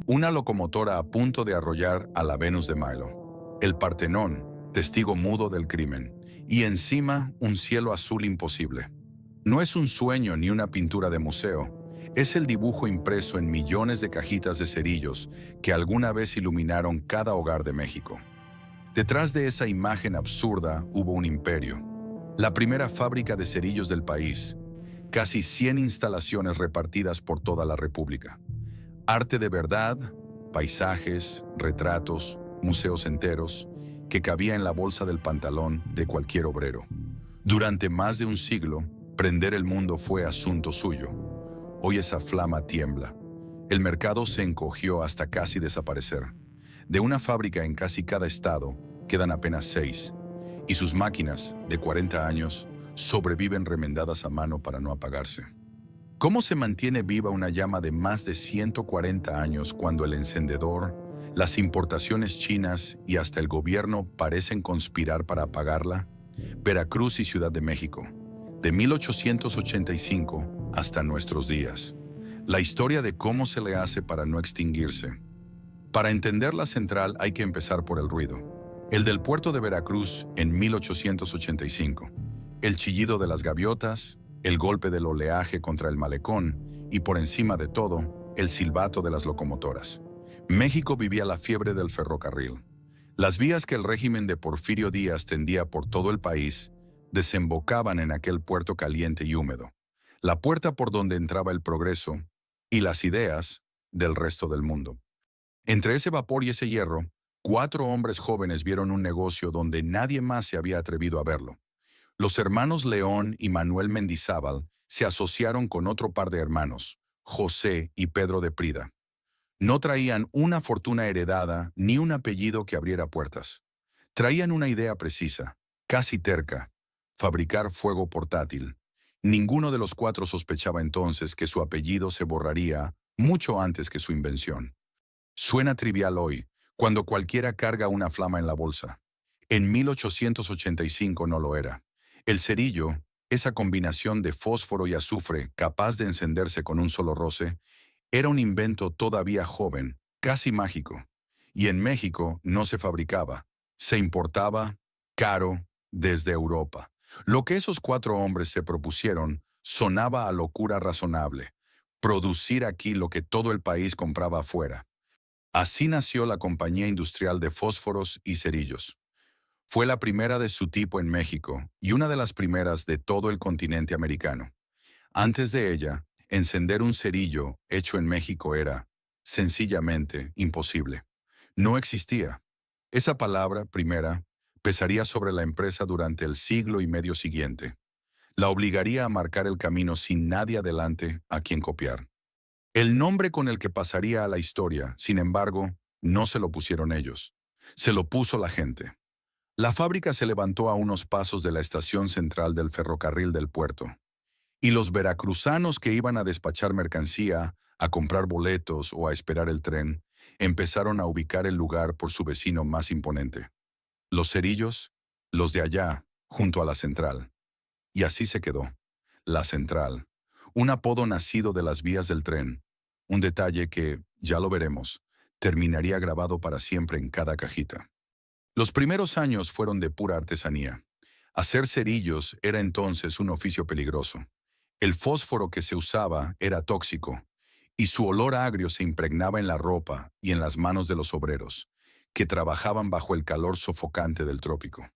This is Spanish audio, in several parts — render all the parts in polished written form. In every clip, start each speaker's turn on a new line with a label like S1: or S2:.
S1: Una locomotora a punto de arrollar a la Venus de Milo. El Partenón, testigo mudo del crimen. Y encima, un cielo azul imposible. No es un sueño ni una pintura de museo. Es el dibujo impreso en millones de cajitas de cerillos que alguna vez iluminaron cada hogar de México. Detrás de esa imagen absurda hubo un imperio. La primera fábrica de cerillos del país. Casi 100 instalaciones repartidas por toda la República. Arte de verdad, paisajes, retratos, museos enteros, que cabía en la bolsa del pantalón de cualquier obrero. Durante más de un siglo, prender el mundo fue asunto suyo. Hoy esa flama tiembla. El mercado se encogió hasta casi desaparecer. De una fábrica en casi cada estado, quedan apenas 6. Y sus máquinas, de 40 años, sobreviven remendadas a mano para no apagarse. ¿Cómo se mantiene viva una llama de más de 140 años cuando el encendedor, las importaciones chinas y hasta el gobierno parecen conspirar para apagarla? Veracruz y Ciudad de México, de 1885 hasta nuestros días. La historia de cómo se le hace para no extinguirse. Para entender la central hay que empezar por el ruido. El del puerto de Veracruz en 1885. El chillido de las gaviotas, el golpe del oleaje contra el malecón y, por encima de todo, el silbato de las locomotoras. México vivía la fiebre del ferrocarril. Las vías que el régimen de Porfirio Díaz tendía por todo el país desembocaban en aquel puerto caliente y húmedo, la puerta por donde entraba el progreso y las ideas del resto del mundo. Entre ese vapor y ese hierro, 4 hombres jóvenes vieron un negocio donde nadie más se había atrevido a verlo. Los hermanos León y Manuel Mendizábal se asociaron con otro par de hermanos, José y Pedro de Prida. No traían una fortuna heredada ni un apellido que abriera puertas. Traían una idea precisa, casi terca: fabricar fuego portátil. Ninguno de los 4 sospechaba entonces que su apellido se borraría mucho antes que su invención. Suena trivial hoy, cuando cualquiera carga una flama en la bolsa. En 1885 no lo era. El cerillo, esa combinación de fósforo y azufre capaz de encenderse con un solo roce, era un invento todavía joven, casi mágico. Y en México no se fabricaba, se importaba, caro, desde Europa. Lo que esos 4 hombres se propusieron sonaba a locura razonable: producir aquí lo que todo el país compraba afuera. Así nació la Compañía Industrial de Fósforos y Cerillos. Fue la primera de su tipo en México y una de las primeras de todo el continente americano. Antes de ella, encender un cerillo hecho en México era, sencillamente, imposible. No existía. Esa palabra, primera, pesaría sobre la empresa durante el siglo y medio siguiente. La obligaría a marcar el camino sin nadie adelante a quien copiar. El nombre con el que pasaría a la historia, sin embargo, no se lo pusieron ellos. Se lo puso la gente. La fábrica se levantó a unos pasos de la estación central del ferrocarril del puerto. Y los veracruzanos que iban a despachar mercancía, a comprar boletos o a esperar el tren, empezaron a ubicar el lugar por su vecino más imponente. Los cerillos, los de allá, junto a la central. Y así se quedó. La central. Un apodo nacido de las vías del tren. Un detalle que, ya lo veremos, terminaría grabado para siempre en cada cajita. Los primeros años fueron de pura artesanía. Hacer cerillos era entonces un oficio peligroso. El fósforo que se usaba era tóxico, y su olor agrio se impregnaba en la ropa y en las manos de los obreros, que trabajaban bajo el calor sofocante del trópico.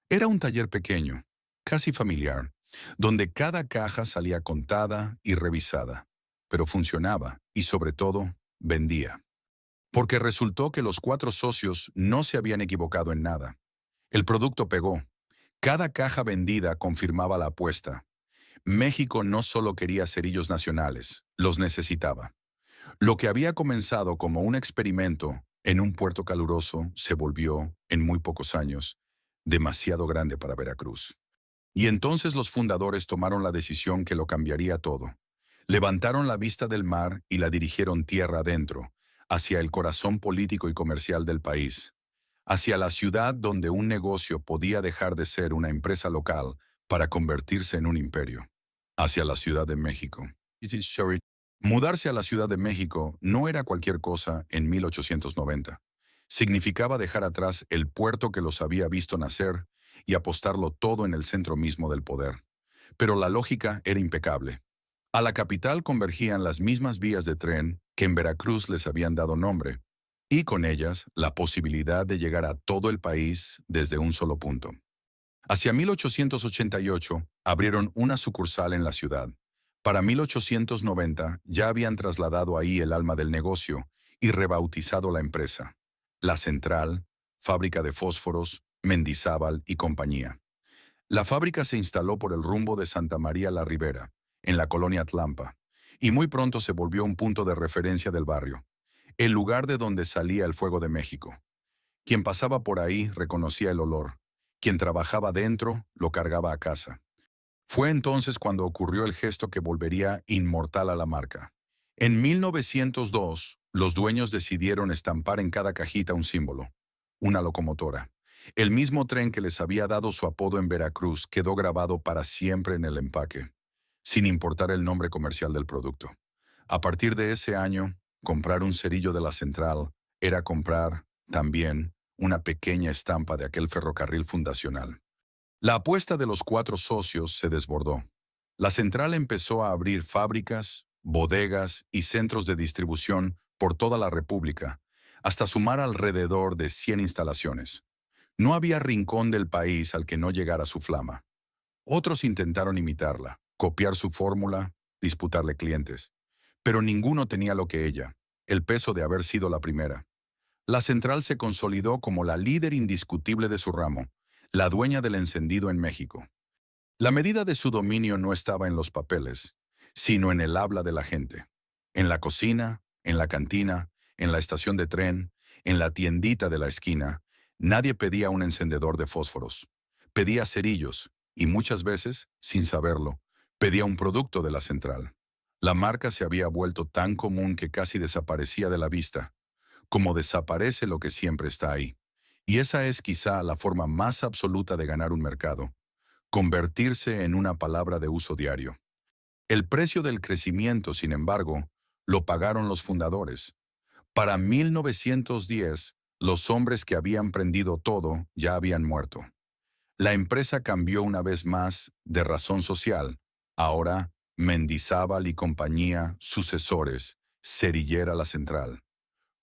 S1: Era un taller pequeño, casi familiar, donde cada caja salía contada y revisada, pero funcionaba y, sobre todo, vendía. Porque resultó que los 4 socios no se habían equivocado en nada. El producto pegó. Cada caja vendida confirmaba la apuesta. México no solo quería cerillos nacionales, los necesitaba. Lo que había comenzado como un experimento en un puerto caluroso se volvió, en muy pocos años, demasiado grande para Veracruz. Y entonces los fundadores tomaron la decisión que lo cambiaría todo. Levantaron la vista del mar y la dirigieron tierra adentro, hacia el corazón político y comercial del país, hacia la ciudad donde un negocio podía dejar de ser una empresa local para convertirse en un imperio, hacia la Ciudad de México. Mudarse a la Ciudad de México no era cualquier cosa en 1890. Significaba dejar atrás el puerto que los había visto nacer y apostarlo todo en el centro mismo del poder. Pero la lógica era impecable. A la capital convergían las mismas vías de tren que en Veracruz les habían dado nombre, y con ellas la posibilidad de llegar a todo el país desde un solo punto. Hacia 1888 abrieron una sucursal en la ciudad. Para 1890 ya habían trasladado ahí el alma del negocio y rebautizado la empresa. La Central, Fábrica de Fósforos, Mendizábal y compañía. La fábrica se instaló por el rumbo de Santa María la Ribera, en la colonia Tlampa, y muy pronto se volvió un punto de referencia del barrio, el lugar de donde salía el fuego de México. Quien pasaba por ahí reconocía el olor. Quien trabajaba dentro lo cargaba a casa. Fue entonces cuando ocurrió el gesto que volvería inmortal a la marca. En 1902, los dueños decidieron estampar en cada cajita un símbolo, una locomotora. El mismo tren que les había dado su apodo en Veracruz quedó grabado para siempre en el empaque, sin importar el nombre comercial del producto. A partir de ese año, comprar un cerillo de la Central era comprar, también, una pequeña estampa de aquel ferrocarril fundacional. La apuesta de los cuatro socios se desbordó. La Central empezó a abrir fábricas, bodegas y centros de distribución por toda la República, hasta sumar alrededor de 100 instalaciones. No había rincón del país al que no llegara su flama. Otros intentaron imitarla, copiar su fórmula, disputarle clientes. Pero ninguno tenía lo que ella, el peso de haber sido la primera. La Central se consolidó como la líder indiscutible de su ramo, la dueña del encendido en México. La medida de su dominio no estaba en los papeles, sino en el habla de la gente. En la cocina, en la cantina, en la estación de tren, en la tiendita de la esquina, nadie pedía un encendedor de fósforos. Pedía cerillos, y muchas veces, sin saberlo, pedía un producto de la Central. La marca se había vuelto tan común que casi desaparecía de la vista, como desaparece lo que siempre está ahí. Y esa es quizá la forma más absoluta de ganar un mercado, convertirse en una palabra de uso diario. El precio del crecimiento, sin embargo, lo pagaron los fundadores. Para 1910, los hombres que habían prendido todo ya habían muerto. La empresa cambió una vez más de razón social. Ahora, Mendizábal y compañía, sucesores, cerillera la Central.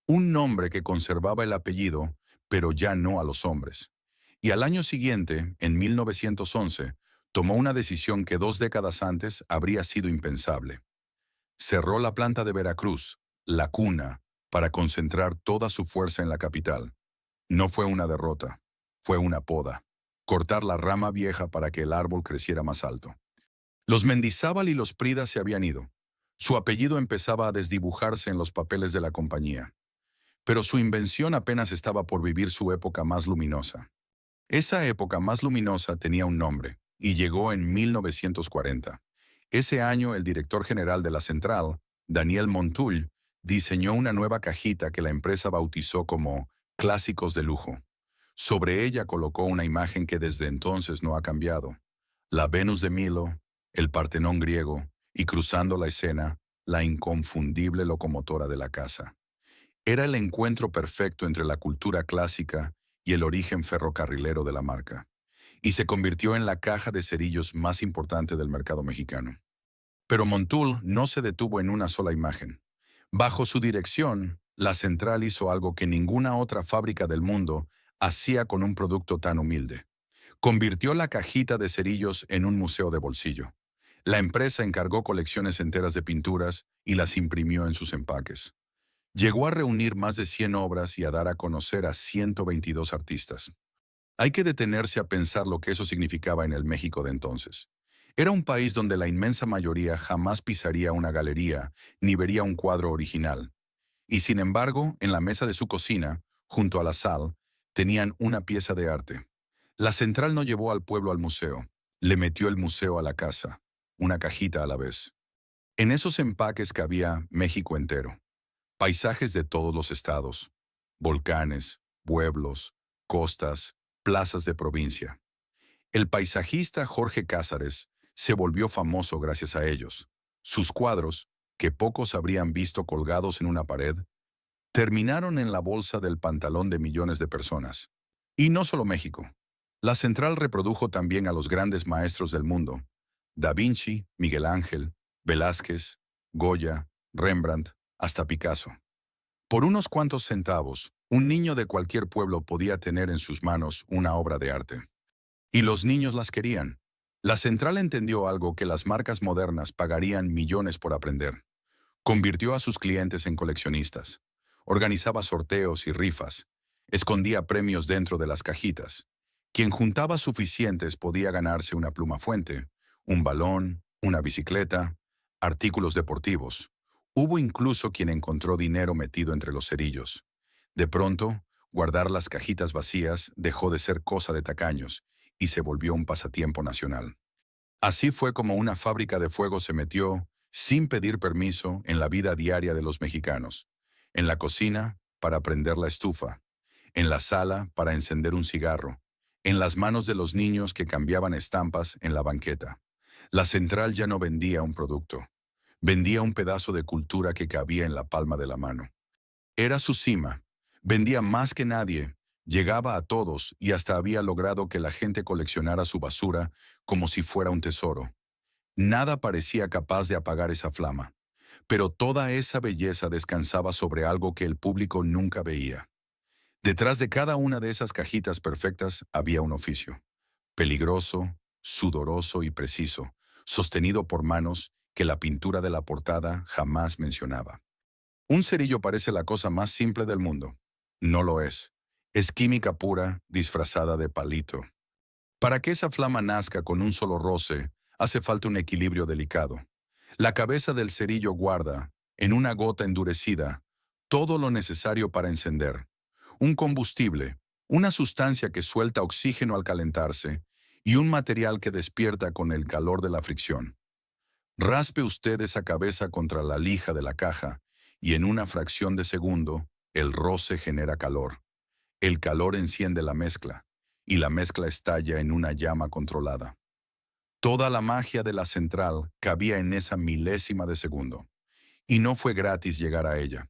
S1: Un nombre que conservaba el apellido, pero ya no a los hombres. Y al año siguiente, en 1911, tomó una decisión que 2 décadas antes habría sido impensable. Cerró la planta de Veracruz, la cuna, para concentrar toda su fuerza en la capital. No fue una derrota, fue una poda. Cortar la rama vieja para que el árbol creciera más alto. Los Mendizábal y los Prida se habían ido. Su apellido empezaba a desdibujarse en los papeles de la compañía. Pero su invención apenas estaba por vivir su época más luminosa. Esa época más luminosa tenía un nombre, y llegó en 1940. Ese año el director general de la Central, Daniel Montull, diseñó una nueva cajita que la empresa bautizó como Clásicos de Lujo. Sobre ella colocó una imagen que desde entonces no ha cambiado. La Venus de Milo, el Partenón griego, y cruzando la escena, la inconfundible locomotora de la casa. Era el encuentro perfecto entre la cultura clásica y el origen ferrocarrilero de la marca, y se convirtió en la caja de cerillos más importante del mercado mexicano. Pero Montull no se detuvo en una sola imagen. Bajo su dirección, la Central hizo algo que ninguna otra fábrica del mundo hacía con un producto tan humilde. Convirtió la cajita de cerillos en un museo de bolsillo. La empresa encargó colecciones enteras de pinturas y las imprimió en sus empaques. Llegó a reunir más de 100 obras y a dar a conocer a 122 artistas. Hay que detenerse a pensar lo que eso significaba en el México de entonces. Era un país donde la inmensa mayoría jamás pisaría una galería ni vería un cuadro original. Y sin embargo, en la mesa de su cocina, junto a la sal, tenían una pieza de arte. La Central no llevó al pueblo al museo, le metió el museo a la casa, una cajita a la vez. En esos empaques cabía México entero. Paisajes de todos los estados, volcanes, pueblos, costas, plazas de provincia. El paisajista Jorge Cázares se volvió famoso gracias a ellos. Sus cuadros, que pocos habrían visto colgados en una pared, terminaron en la bolsa del pantalón de millones de personas. Y no solo México. La central reprodujo también a los grandes maestros del mundo: Da Vinci, Miguel Ángel, Velázquez, Goya, Rembrandt, hasta Picasso. Por unos cuantos centavos, un niño de cualquier pueblo podía tener en sus manos una obra de arte. Y los niños las querían. La central entendió algo que las marcas modernas pagarían millones por aprender. Convirtió a sus clientes en coleccionistas. Organizaba sorteos y rifas. Escondía premios dentro de las cajitas. Quien juntaba suficientes podía ganarse una pluma fuente, un balón, una bicicleta, artículos deportivos. Hubo incluso quien encontró dinero metido entre los cerillos. De pronto, guardar las cajitas vacías dejó de ser cosa de tacaños y se volvió un pasatiempo nacional. Así fue como una fábrica de fuego se metió, sin pedir permiso, en la vida diaria de los mexicanos. En la cocina, para prender la estufa. En la sala, para encender un cigarro. En las manos de los niños que cambiaban estampas en la banqueta. La central ya no vendía un producto. Vendía un pedazo de cultura que cabía en la palma de la mano. Era su cima. Vendía más que nadie. Llegaba a todos y hasta había logrado que la gente coleccionara su basura como si fuera un tesoro. Nada parecía capaz de apagar esa flama, pero toda esa belleza descansaba sobre algo que el público nunca veía. Detrás de cada una de esas cajitas perfectas había un oficio, peligroso, sudoroso y preciso, sostenido por manos que la pintura de la portada jamás mencionaba. Un cerillo parece la cosa más simple del mundo. No lo es. Es química pura disfrazada de palito. Para que esa flama nazca con un solo roce, hace falta un equilibrio delicado. La cabeza del cerillo guarda, en una gota endurecida, todo lo necesario para encender. Un combustible, una sustancia que suelta oxígeno al calentarse, y un material que despierta con el calor de la fricción. Raspe usted esa cabeza contra la lija de la caja, y en una fracción de segundo, el roce genera calor. El calor enciende la mezcla, y la mezcla estalla en una llama controlada. Toda la magia de la central cabía en esa milésima de segundo. Y no fue gratis llegar a ella.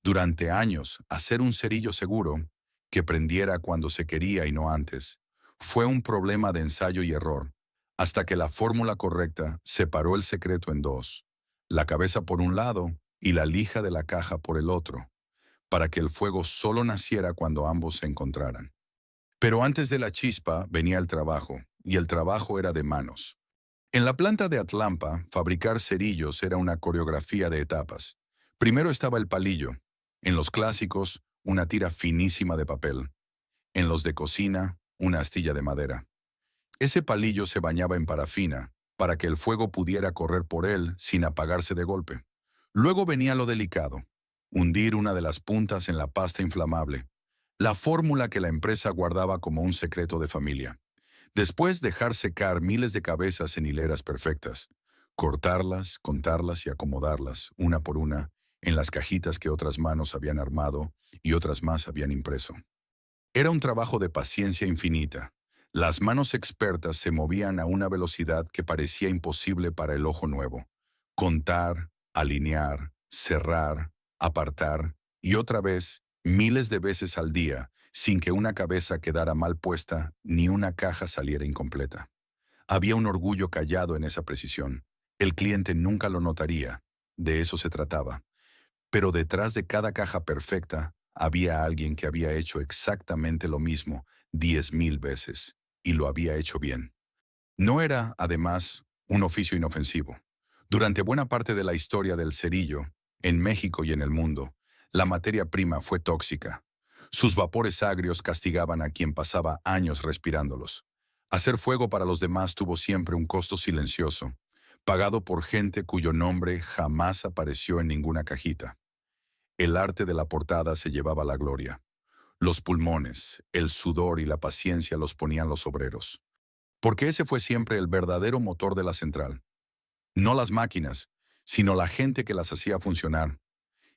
S1: Durante años, hacer un cerillo seguro, que prendiera cuando se quería y no antes, fue un problema de ensayo y error, hasta que la fórmula correcta separó el secreto en dos: la cabeza por un lado y la lija de la caja por el otro, para que el fuego solo naciera cuando ambos se encontraran. Pero antes de la chispa venía el trabajo, y el trabajo era de manos. En la planta de Atlampa, fabricar cerillos era una coreografía de etapas. Primero estaba el palillo. En los clásicos, una tira finísima de papel. En los de cocina, una astilla de madera. Ese palillo se bañaba en parafina, para que el fuego pudiera correr por él sin apagarse de golpe. Luego venía lo delicado: hundir una de las puntas en la pasta inflamable, la fórmula que la empresa guardaba como un secreto de familia. Después dejar secar miles de cabezas en hileras perfectas, cortarlas, contarlas y acomodarlas, una por una, en las cajitas que otras manos habían armado y otras más habían impreso. Era un trabajo de paciencia infinita. Las manos expertas se movían a una velocidad que parecía imposible para el ojo nuevo. Contar, alinear, cerrar, apartar y otra vez, miles de veces al día, sin que una cabeza quedara mal puesta ni una caja saliera incompleta. Había un orgullo callado en esa precisión. El cliente nunca lo notaría. De eso se trataba. Pero detrás de cada caja perfecta había alguien que había hecho exactamente lo mismo 10.000 veces, y lo había hecho bien. No era, además, un oficio inofensivo. Durante buena parte de la historia del cerillo, en México y en el mundo, la materia prima fue tóxica. Sus vapores agrios castigaban a quien pasaba años respirándolos. Hacer fuego para los demás tuvo siempre un costo silencioso, pagado por gente cuyo nombre jamás apareció en ninguna cajita. El arte de la portada se llevaba la gloria. Los pulmones, el sudor y la paciencia los ponían los obreros. Porque ese fue siempre el verdadero motor de la central. No las máquinas, sino la gente que las hacía funcionar.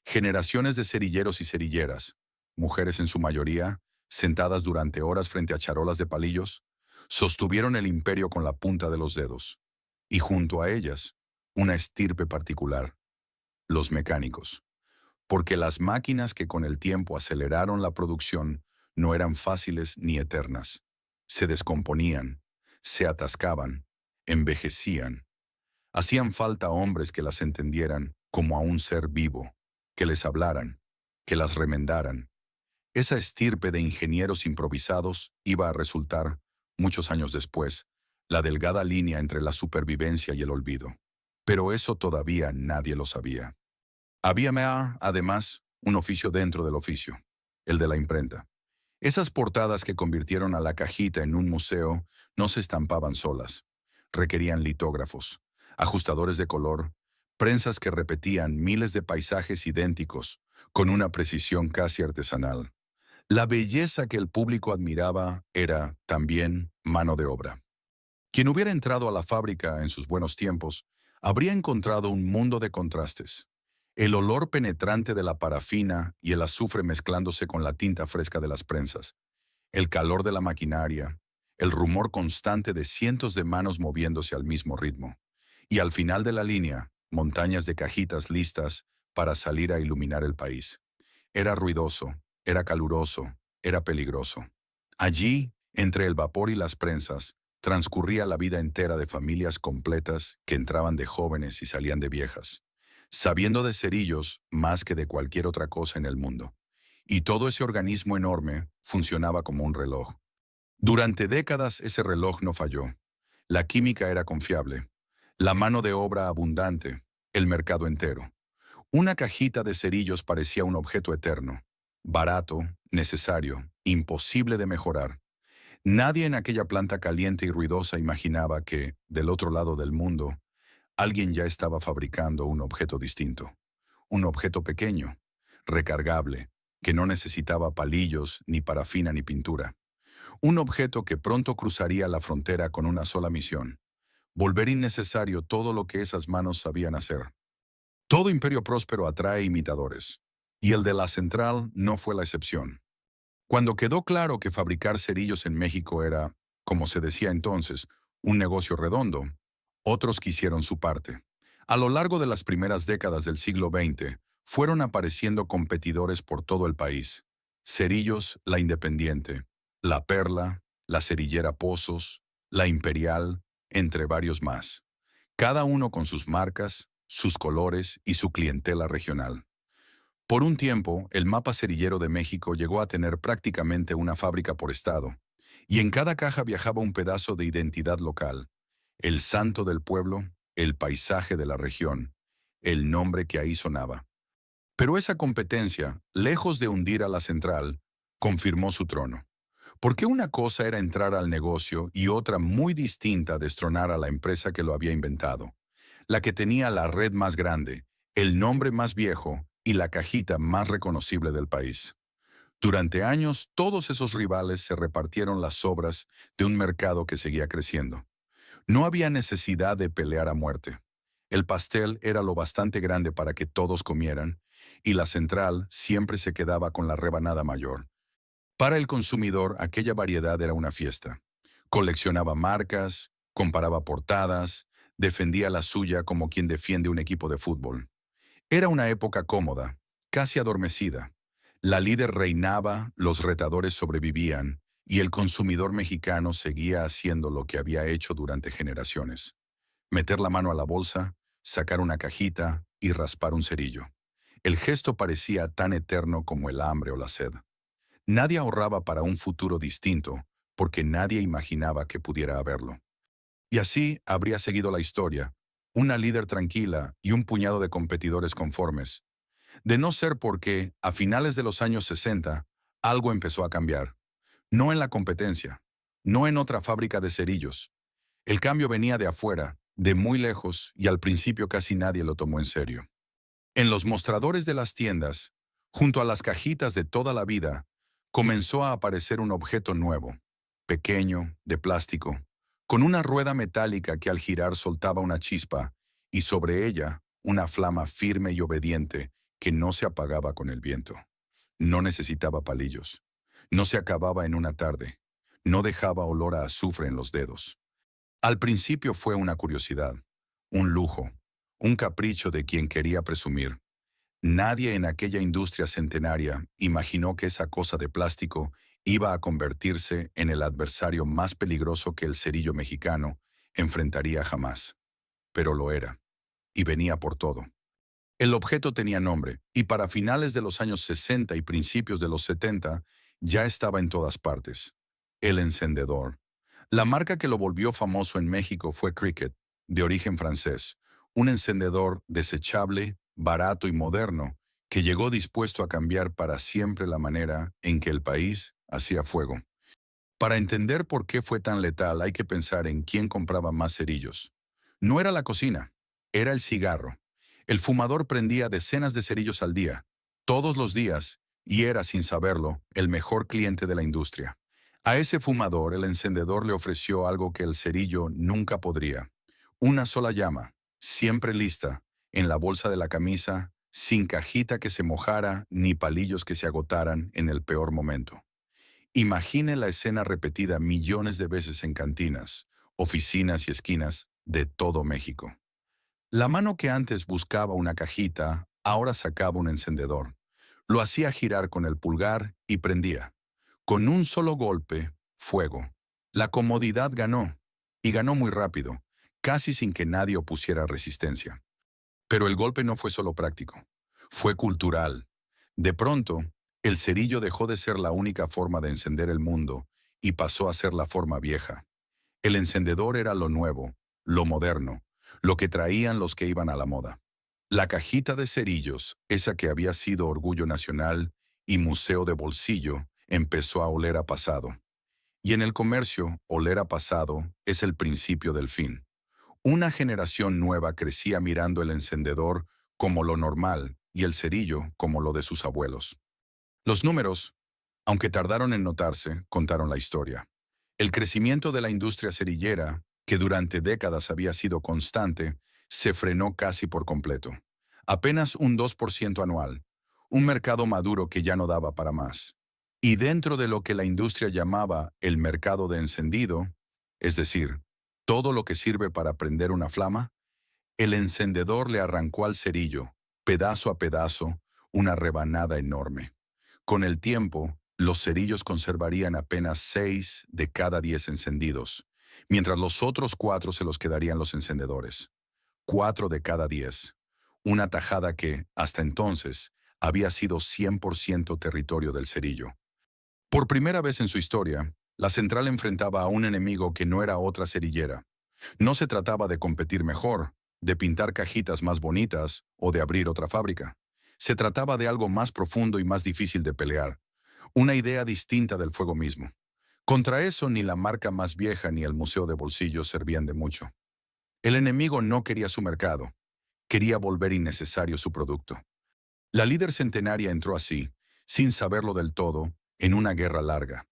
S1: Generaciones de cerilleros y cerilleras, mujeres en su mayoría, sentadas durante horas frente a charolas de palillos, sostuvieron el imperio con la punta de los dedos. Y junto a ellas, una estirpe particular, los mecánicos, porque las máquinas que con el tiempo aceleraron la producción no eran fáciles ni eternas. Se descomponían, se atascaban, envejecían. Hacían falta hombres que las entendieran como a un ser vivo, que les hablaran, que las remendaran. Esa estirpe de ingenieros improvisados iba a resultar, muchos años después, la delgada línea entre la supervivencia y el olvido. Pero eso todavía nadie lo sabía. Había, además, un oficio dentro del oficio, el de la imprenta. Esas portadas que convirtieron a la cajita en un museo no se estampaban solas. Requerían litógrafos, ajustadores de color, prensas que repetían miles de paisajes idénticos, con una precisión casi artesanal. La belleza que el público admiraba era, también, mano de obra. Quien hubiera entrado a la fábrica en sus buenos tiempos, habría encontrado un mundo de contrastes. El olor penetrante de la parafina y el azufre mezclándose con la tinta fresca de las prensas, el calor de la maquinaria, el rumor constante de cientos de manos moviéndose al mismo ritmo. Y al final de la línea, montañas de cajitas listas para salir a iluminar el país. Era ruidoso, era caluroso, era peligroso. Allí, entre el vapor y las prensas, transcurría la vida entera de familias completas que entraban de jóvenes y salían de viejas, sabiendo de cerillos más que de cualquier otra cosa en el mundo. Y todo ese organismo enorme funcionaba como un reloj. Durante décadas ese reloj no falló. La química era confiable, la mano de obra abundante, el mercado entero. Una cajita de cerillos parecía un objeto eterno, barato, necesario, imposible de mejorar. Nadie en aquella planta caliente y ruidosa imaginaba que, del otro lado del mundo, alguien ya estaba fabricando un objeto distinto. Un objeto pequeño, recargable, que no necesitaba palillos, ni parafina, ni pintura. Un objeto que pronto cruzaría la frontera con una sola misión: volver innecesario todo lo que esas manos sabían hacer. Todo imperio próspero atrae imitadores, y el de la central no fue la excepción. Cuando quedó claro que fabricar cerillos en México era, como se decía entonces, un negocio redondo, otros quisieron su parte. A lo largo de las primeras décadas del siglo XX, fueron apareciendo competidores por todo el país. Cerillos La Independiente, La Perla, la Cerillera Pozos, La Imperial, entre varios más. Cada uno con sus marcas, sus colores y su clientela regional. Por un tiempo, el mapa cerillero de México llegó a tener prácticamente una fábrica por estado, y en cada caja viajaba un pedazo de identidad local: el santo del pueblo, el paisaje de la región, el nombre que ahí sonaba. Pero esa competencia, lejos de hundir a la central, confirmó su trono. Porque una cosa era entrar al negocio y otra muy distinta destronar a la empresa que lo había inventado, la que tenía la red más grande, el nombre más viejo y la cajita más reconocible del país. Durante años, todos esos rivales se repartieron las sobras de un mercado que seguía creciendo. No había necesidad de pelear a muerte. El pastel era lo bastante grande para que todos comieran, y la central siempre se quedaba con la rebanada mayor. Para el consumidor, aquella variedad era una fiesta. Coleccionaba marcas, comparaba portadas, defendía la suya como quien defiende un equipo de fútbol. Era una época cómoda, casi adormecida. La líder reinaba, los retadores sobrevivían, y el consumidor mexicano seguía haciendo lo que había hecho durante generaciones: meter la mano a la bolsa, sacar una cajita y raspar un cerillo. El gesto parecía tan eterno como el hambre o la sed. Nadie ahorraba para un futuro distinto, porque nadie imaginaba que pudiera haberlo. Y así habría seguido la historia: una líder tranquila y un puñado de competidores conformes. De no ser porque, a finales de los años 60, algo empezó a cambiar. No en la competencia, no en otra fábrica de cerillos. El cambio venía de afuera, de muy lejos, y al principio casi nadie lo tomó en serio. En los mostradores de las tiendas, junto a las cajitas de toda la vida, comenzó a aparecer un objeto nuevo, pequeño, de plástico, con una rueda metálica que al girar soltaba una chispa, y sobre ella una flama firme y obediente que no se apagaba con el viento. No necesitaba palillos. No se acababa en una tarde. No dejaba olor a azufre en los dedos. Al principio fue una curiosidad, un lujo, un capricho de quien quería presumir. Nadie en aquella industria centenaria imaginó que esa cosa de plástico iba a convertirse en el adversario más peligroso que el cerillo mexicano enfrentaría jamás. Pero lo era, y venía por todo. El objeto tenía nombre, y para finales de los años 60 y principios de los 70 ya estaba en todas partes. El encendedor. La marca que lo volvió famoso en México fue Cricket, de origen francés, un encendedor desechable, barato y moderno, que llegó dispuesto a cambiar para siempre la manera en que el país hacía fuego. Para entender por qué fue tan letal hay que pensar en quién compraba más cerillos. No era la cocina, era el cigarro. El fumador prendía decenas de cerillos al día, todos los días, y era, sin saberlo, el mejor cliente de la industria. A ese fumador el encendedor le ofreció algo que el cerillo nunca podría. Una sola llama, siempre lista, en la bolsa de la camisa, sin cajita que se mojara ni palillos que se agotaran en el peor momento. Imagine la escena repetida millones de veces en cantinas, oficinas y esquinas de todo México. La mano que antes buscaba una cajita, ahora sacaba un encendedor. Lo hacía girar con el pulgar y prendía. Con un solo golpe, fuego. La comodidad ganó, y ganó muy rápido, casi sin que nadie opusiera resistencia. Pero el golpe no fue solo práctico, fue cultural. De pronto, el cerillo dejó de ser la única forma de encender el mundo y pasó a ser la forma vieja. El encendedor era lo nuevo, lo moderno, lo que traían los que iban a la moda. La cajita de cerillos, esa que había sido orgullo nacional y museo de bolsillo, empezó a oler a pasado. Y en el comercio, oler a pasado es el principio del fin. Una generación nueva crecía mirando el encendedor como lo normal y el cerillo como lo de sus abuelos. Los números, aunque tardaron en notarse, contaron la historia. El crecimiento de la industria cerillera, que durante décadas había sido constante, se frenó casi por completo. Apenas un 2% anual, un mercado maduro que ya no daba para más. Y dentro de lo que la industria llamaba el mercado de encendido, es decir, todo lo que sirve para prender una flama, el encendedor le arrancó al cerillo, pedazo a pedazo, una rebanada enorme. Con el tiempo, los cerillos conservarían apenas 6 de cada 10 encendidos, mientras los otros 4 se los quedarían los encendedores. 4 de cada 10. Una tajada que, hasta entonces, había sido 100% territorio del cerillo. Por primera vez en su historia, la central enfrentaba a un enemigo que no era otra cerillera. No se trataba de competir mejor, de pintar cajitas más bonitas o de abrir otra fábrica. Se trataba de algo más profundo y más difícil de pelear, una idea distinta del fuego mismo. Contra eso ni la marca más vieja ni el museo de bolsillos servían de mucho. El enemigo no quería su mercado, quería volver innecesario su producto. La líder centenaria entró así, sin saberlo del todo, en una guerra larga.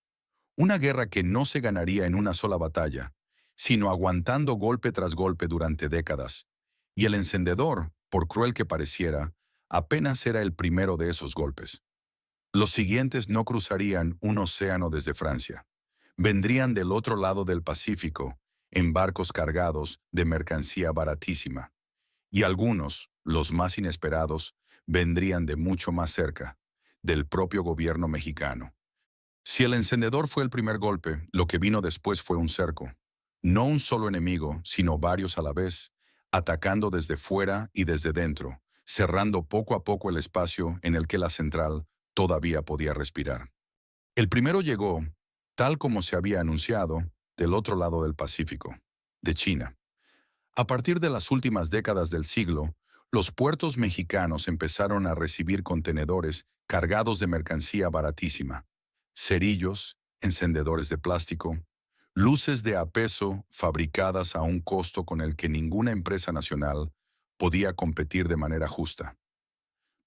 S1: Una guerra que no se ganaría en una sola batalla, sino aguantando golpe tras golpe durante décadas. Y el encendedor, por cruel que pareciera, apenas era el primero de esos golpes. Los siguientes no cruzarían un océano desde Francia. Vendrían del otro lado del Pacífico, en barcos cargados de mercancía baratísima. Y algunos, los más inesperados, vendrían de mucho más cerca, del propio gobierno mexicano. Si el encendedor fue el primer golpe, lo que vino después fue un cerco. No un solo enemigo, sino varios a la vez, atacando desde fuera y desde dentro, cerrando poco a poco el espacio en el que la central todavía podía respirar. El primero llegó, tal como se había anunciado, del otro lado del Pacífico, de China. A partir de las últimas décadas del siglo, los puertos mexicanos empezaron a recibir contenedores cargados de mercancía baratísima, cerillos, encendedores de plástico, luces de a peso fabricadas a un costo con el que ninguna empresa nacional podía competir de manera justa.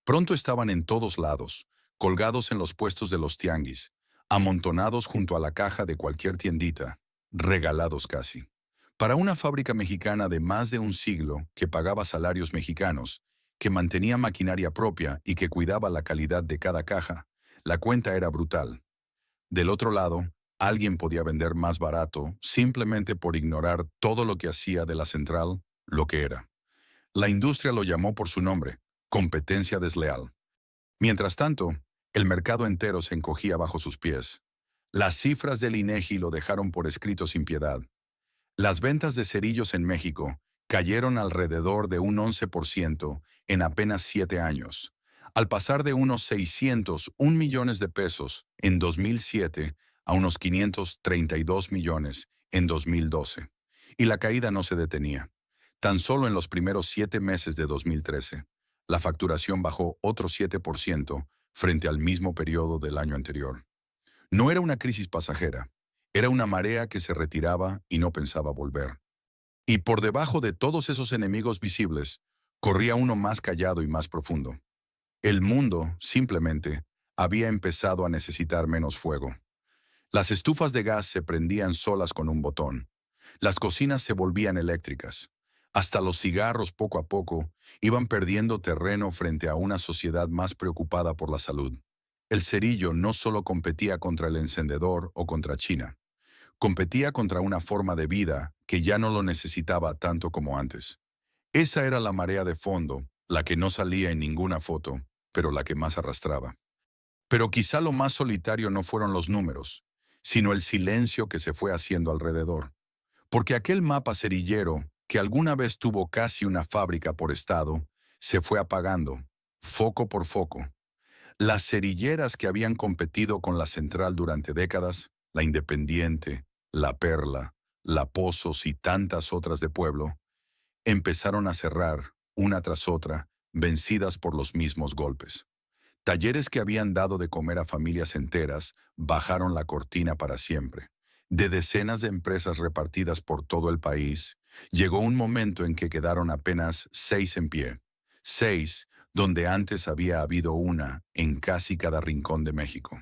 S1: Pronto estaban en todos lados, colgados en los puestos de los tianguis, amontonados junto a la caja de cualquier tiendita, regalados casi. Para una fábrica mexicana de más de un siglo que pagaba salarios mexicanos, que mantenía maquinaria propia y que cuidaba la calidad de cada caja, la cuenta era brutal. Del otro lado, alguien podía vender más barato simplemente por ignorar todo lo que hacía de la central lo que era. La industria lo llamó por su nombre, competencia desleal. Mientras tanto, el mercado entero se encogía bajo sus pies. Las cifras del INEGI lo dejaron por escrito sin piedad. Las ventas de cerillos en México cayeron alrededor de un 11% en apenas 7 años, al pasar de unos 601 millones de pesos en 2007 a unos 532 millones en 2012. Y la caída no se detenía. Tan solo en los primeros 7 meses de 2013, la facturación bajó otro 7% frente al mismo periodo del año anterior. No era una crisis pasajera, era una marea que se retiraba y no pensaba volver. Y por debajo de todos esos enemigos visibles, corría uno más callado y más profundo. El mundo, simplemente, había empezado a necesitar menos fuego. Las estufas de gas se prendían solas con un botón. Las cocinas se volvían eléctricas. Hasta los cigarros, poco a poco, iban perdiendo terreno frente a una sociedad más preocupada por la salud. El cerillo no solo competía contra el encendedor o contra China. Competía contra una forma de vida que ya no lo necesitaba tanto como antes. Esa era la marea de fondo, la que no salía en ninguna foto, pero la que más arrastraba. Pero quizá lo más solitario no fueron los números, sino el silencio que se fue haciendo alrededor. Porque aquel mapa cerillero, que alguna vez tuvo casi una fábrica por estado, se fue apagando, foco por foco. Las cerilleras que habían competido con la Central durante décadas, la Independiente, la Perla, la Pozos y tantas otras de pueblo, empezaron a cerrar, una tras otra, vencidas por los mismos golpes. Talleres que habían dado de comer a familias enteras bajaron la cortina para siempre. De decenas de empresas repartidas por todo el país, llegó un momento en que quedaron apenas 6 en pie. 6, donde antes había habido una en casi cada rincón de México.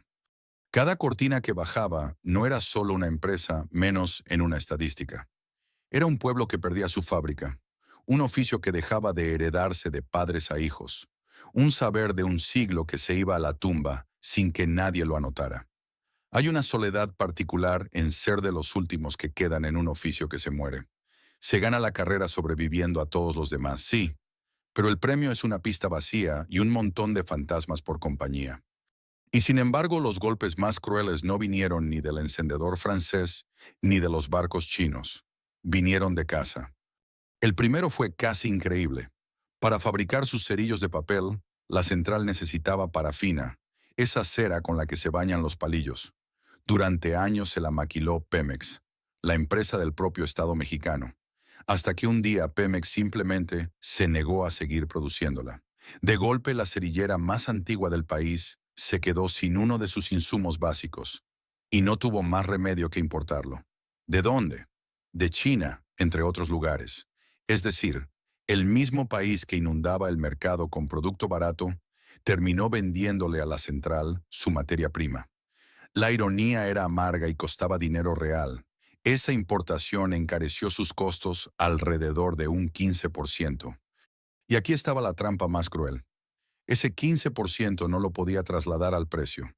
S1: Cada cortina que bajaba no era solo una empresa menos en una estadística. Era un pueblo que perdía su fábrica, un oficio que dejaba de heredarse de padres a hijos, un saber de un siglo que se iba a la tumba sin que nadie lo anotara. Hay una soledad particular en ser de los últimos que quedan en un oficio que se muere. Se gana la carrera sobreviviendo a todos los demás, sí, pero el premio es una pista vacía y un montón de fantasmas por compañía. Y sin embargo, los golpes más crueles no vinieron ni del encendedor francés ni de los barcos chinos. Vinieron de casa. El primero fue casi increíble. Para fabricar sus cerillos de papel, la central necesitaba parafina, esa cera con la que se bañan los palillos. Durante años se la maquiló Pemex, la empresa del propio Estado mexicano, hasta que un día Pemex simplemente se negó a seguir produciéndola. De golpe, la cerillera más antigua del país se quedó sin uno de sus insumos básicos, y no tuvo más remedio que importarlo. ¿De dónde? De China, entre otros lugares. Es decir, el mismo país que inundaba el mercado con producto barato, terminó vendiéndole a la central su materia prima. La ironía era amarga y costaba dinero real. Esa importación encareció sus costos alrededor de un 15%. Y aquí estaba la trampa más cruel. Ese 15% no lo podía trasladar al precio.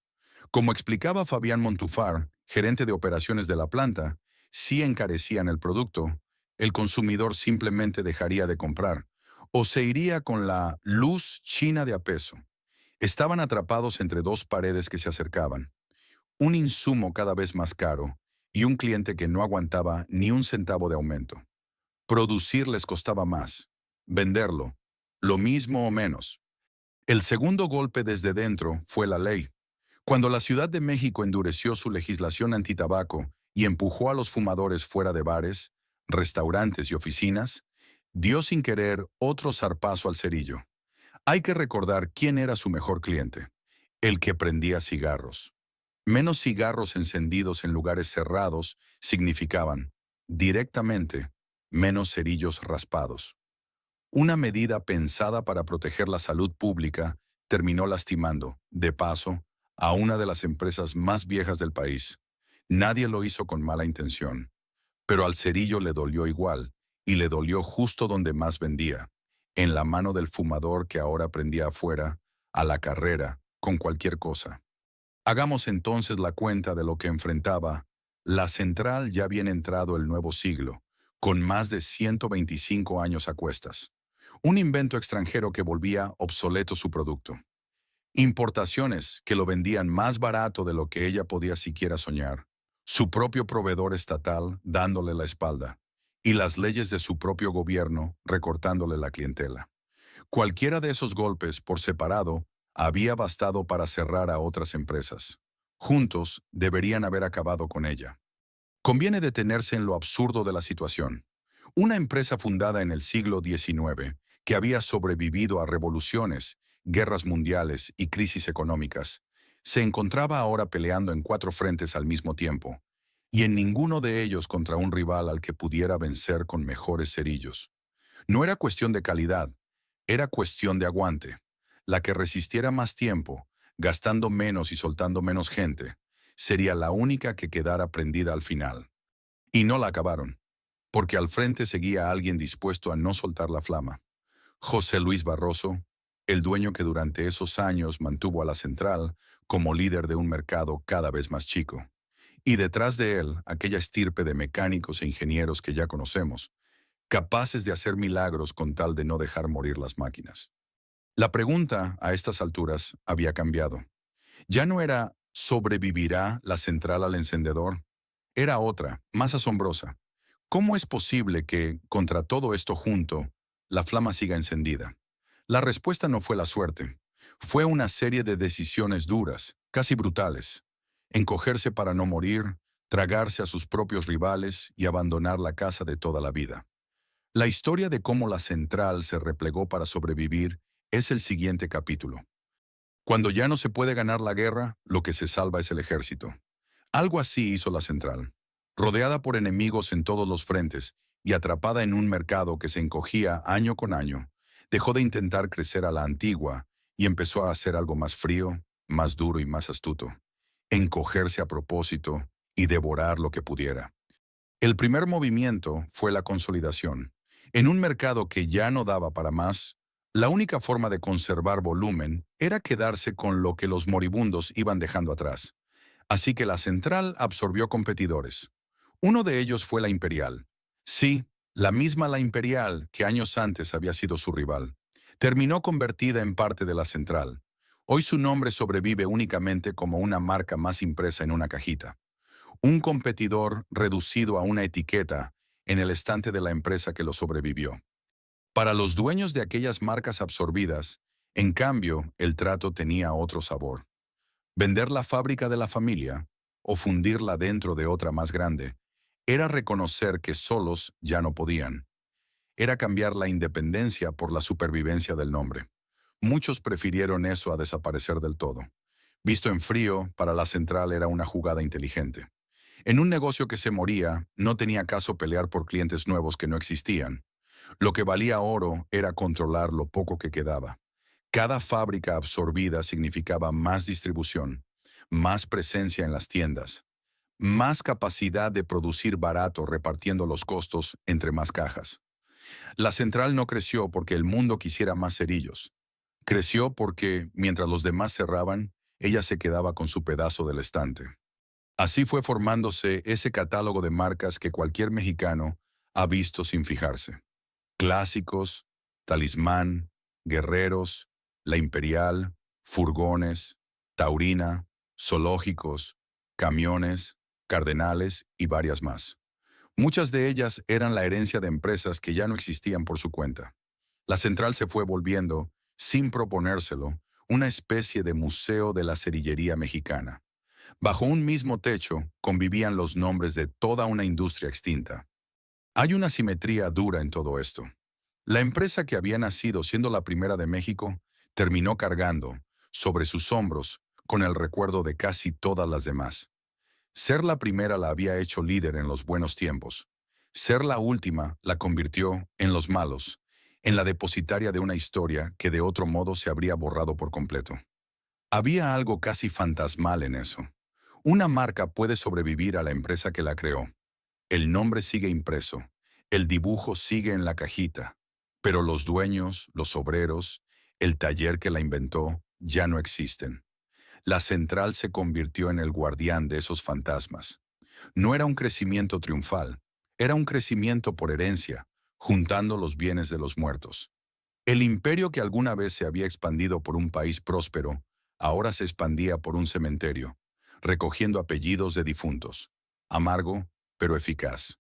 S1: Como explicaba Fabián Montufar, gerente de operaciones de la planta, si encarecían el producto, el consumidor simplemente dejaría de comprar o se iría con la luz china de a peso. Estaban atrapados entre dos paredes que se acercaban, un insumo cada vez más caro y un cliente que no aguantaba ni un centavo de aumento. Producir les costaba más, venderlo, lo mismo o menos. El segundo golpe desde dentro fue la ley. Cuando la Ciudad de México endureció su legislación antitabaco y empujó a los fumadores fuera de bares, restaurantes y oficinas, dio sin querer otro zarpazo al cerillo. Hay que recordar quién era su mejor cliente, el que prendía cigarros. Menos cigarros encendidos en lugares cerrados significaban, directamente, menos cerillos raspados. Una medida pensada para proteger la salud pública terminó lastimando, de paso, a una de las empresas más viejas del país. Nadie lo hizo con mala intención, pero al cerillo le dolió igual, y le dolió justo donde más vendía, en la mano del fumador que ahora prendía afuera, a la carrera, con cualquier cosa. Hagamos entonces la cuenta de lo que enfrentaba. La central ya había entrado el nuevo siglo, con más de 125 años a cuestas. Un invento extranjero que volvía obsoleto su producto. Importaciones que lo vendían más barato de lo que ella podía siquiera soñar. Su propio proveedor estatal dándole la espalda. Y las leyes de su propio gobierno recortándole la clientela. Cualquiera de esos golpes, por separado, había bastado para cerrar a otras empresas. Juntos, deberían haber acabado con ella. Conviene detenerse en lo absurdo de la situación. Una empresa fundada en el siglo XIX, que había sobrevivido a revoluciones, guerras mundiales y crisis económicas, se encontraba ahora peleando en 4 frentes al mismo tiempo, y en ninguno de ellos contra un rival al que pudiera vencer con mejores cerillos. No era cuestión de calidad, era cuestión de aguante. La que resistiera más tiempo, gastando menos y soltando menos gente, sería la única que quedara prendida al final. Y no la acabaron, porque al frente seguía alguien dispuesto a no soltar la flama. José Luis Barroso, el dueño que durante esos años mantuvo a la central como líder de un mercado cada vez más chico. Y detrás de él, aquella estirpe de mecánicos e ingenieros que ya conocemos, capaces de hacer milagros con tal de no dejar morir las máquinas. La pregunta, a estas alturas, había cambiado. Ya no era ¿sobrevivirá la central al encendedor? Era otra, más asombrosa. ¿Cómo es posible que, contra todo esto junto, la flama siga encendida? La respuesta no fue la suerte. Fue una serie de decisiones duras, casi brutales. Encogerse para no morir, tragarse a sus propios rivales y abandonar la casa de toda la vida. La historia de cómo la central se replegó para sobrevivir es el siguiente capítulo. Cuando ya no se puede ganar la guerra, lo que se salva es el ejército. Algo así hizo la central. Rodeada por enemigos en todos los frentes y atrapada en un mercado que se encogía año con año, dejó de intentar crecer a la antigua y empezó a hacer algo más frío, más duro y más astuto. Encogerse a propósito y devorar lo que pudiera. El primer movimiento fue la consolidación. En un mercado que ya no daba para más, la única forma de conservar volumen era quedarse con lo que los moribundos iban dejando atrás. Así que la central absorbió competidores. Uno de ellos fue la Imperial. Sí, la misma la Imperial que años antes había sido su rival. Terminó convertida en parte de la central. Hoy su nombre sobrevive únicamente como una marca más impresa en una cajita. Un competidor reducido a una etiqueta en el estante de la empresa que lo sobrevivió. Para los dueños de aquellas marcas absorbidas, en cambio, el trato tenía otro sabor. Vender la fábrica de la familia, o fundirla dentro de otra más grande, era reconocer que solos ya no podían. Era cambiar la independencia por la supervivencia del nombre. Muchos prefirieron eso a desaparecer del todo. Visto en frío, para la central era una jugada inteligente. En un negocio que se moría, no tenía caso pelear por clientes nuevos que no existían. Lo que valía oro era controlar lo poco que quedaba. Cada fábrica absorbida significaba más distribución, más presencia en las tiendas, más capacidad de producir barato repartiendo los costos entre más cajas. La central no creció porque el mundo quisiera más cerillos. Creció porque, mientras los demás cerraban, ella se quedaba con su pedazo del estante. Así fue formándose ese catálogo de marcas que cualquier mexicano ha visto sin fijarse. Clásicos, Talismán, Guerreros, La Imperial, Furgones, Taurina, Zoológicos, Camiones, Cardenales y varias más. Muchas de ellas eran la herencia de empresas que ya no existían por su cuenta. La central se fue volviendo, sin proponérselo, una especie de museo de la cerillería mexicana. Bajo un mismo techo convivían los nombres de toda una industria extinta. Hay una simetría dura en todo esto. La empresa que había nacido siendo la primera de México terminó cargando, sobre sus hombros, con el recuerdo de casi todas las demás. Ser la primera la había hecho líder en los buenos tiempos. Ser la última la convirtió en los malos, en la depositaria de una historia que de otro modo se habría borrado por completo. Había algo casi fantasmal en eso. Una marca puede sobrevivir a la empresa que la creó. El nombre sigue impreso, el dibujo sigue en la cajita, pero los dueños, los obreros, el taller que la inventó, ya no existen. La central se convirtió en el guardián de esos fantasmas. No era un crecimiento triunfal, era un crecimiento por herencia, juntando los bienes de los muertos. El imperio que alguna vez se había expandido por un país próspero, ahora se expandía por un cementerio, recogiendo apellidos de difuntos. Amargo, pero eficaz.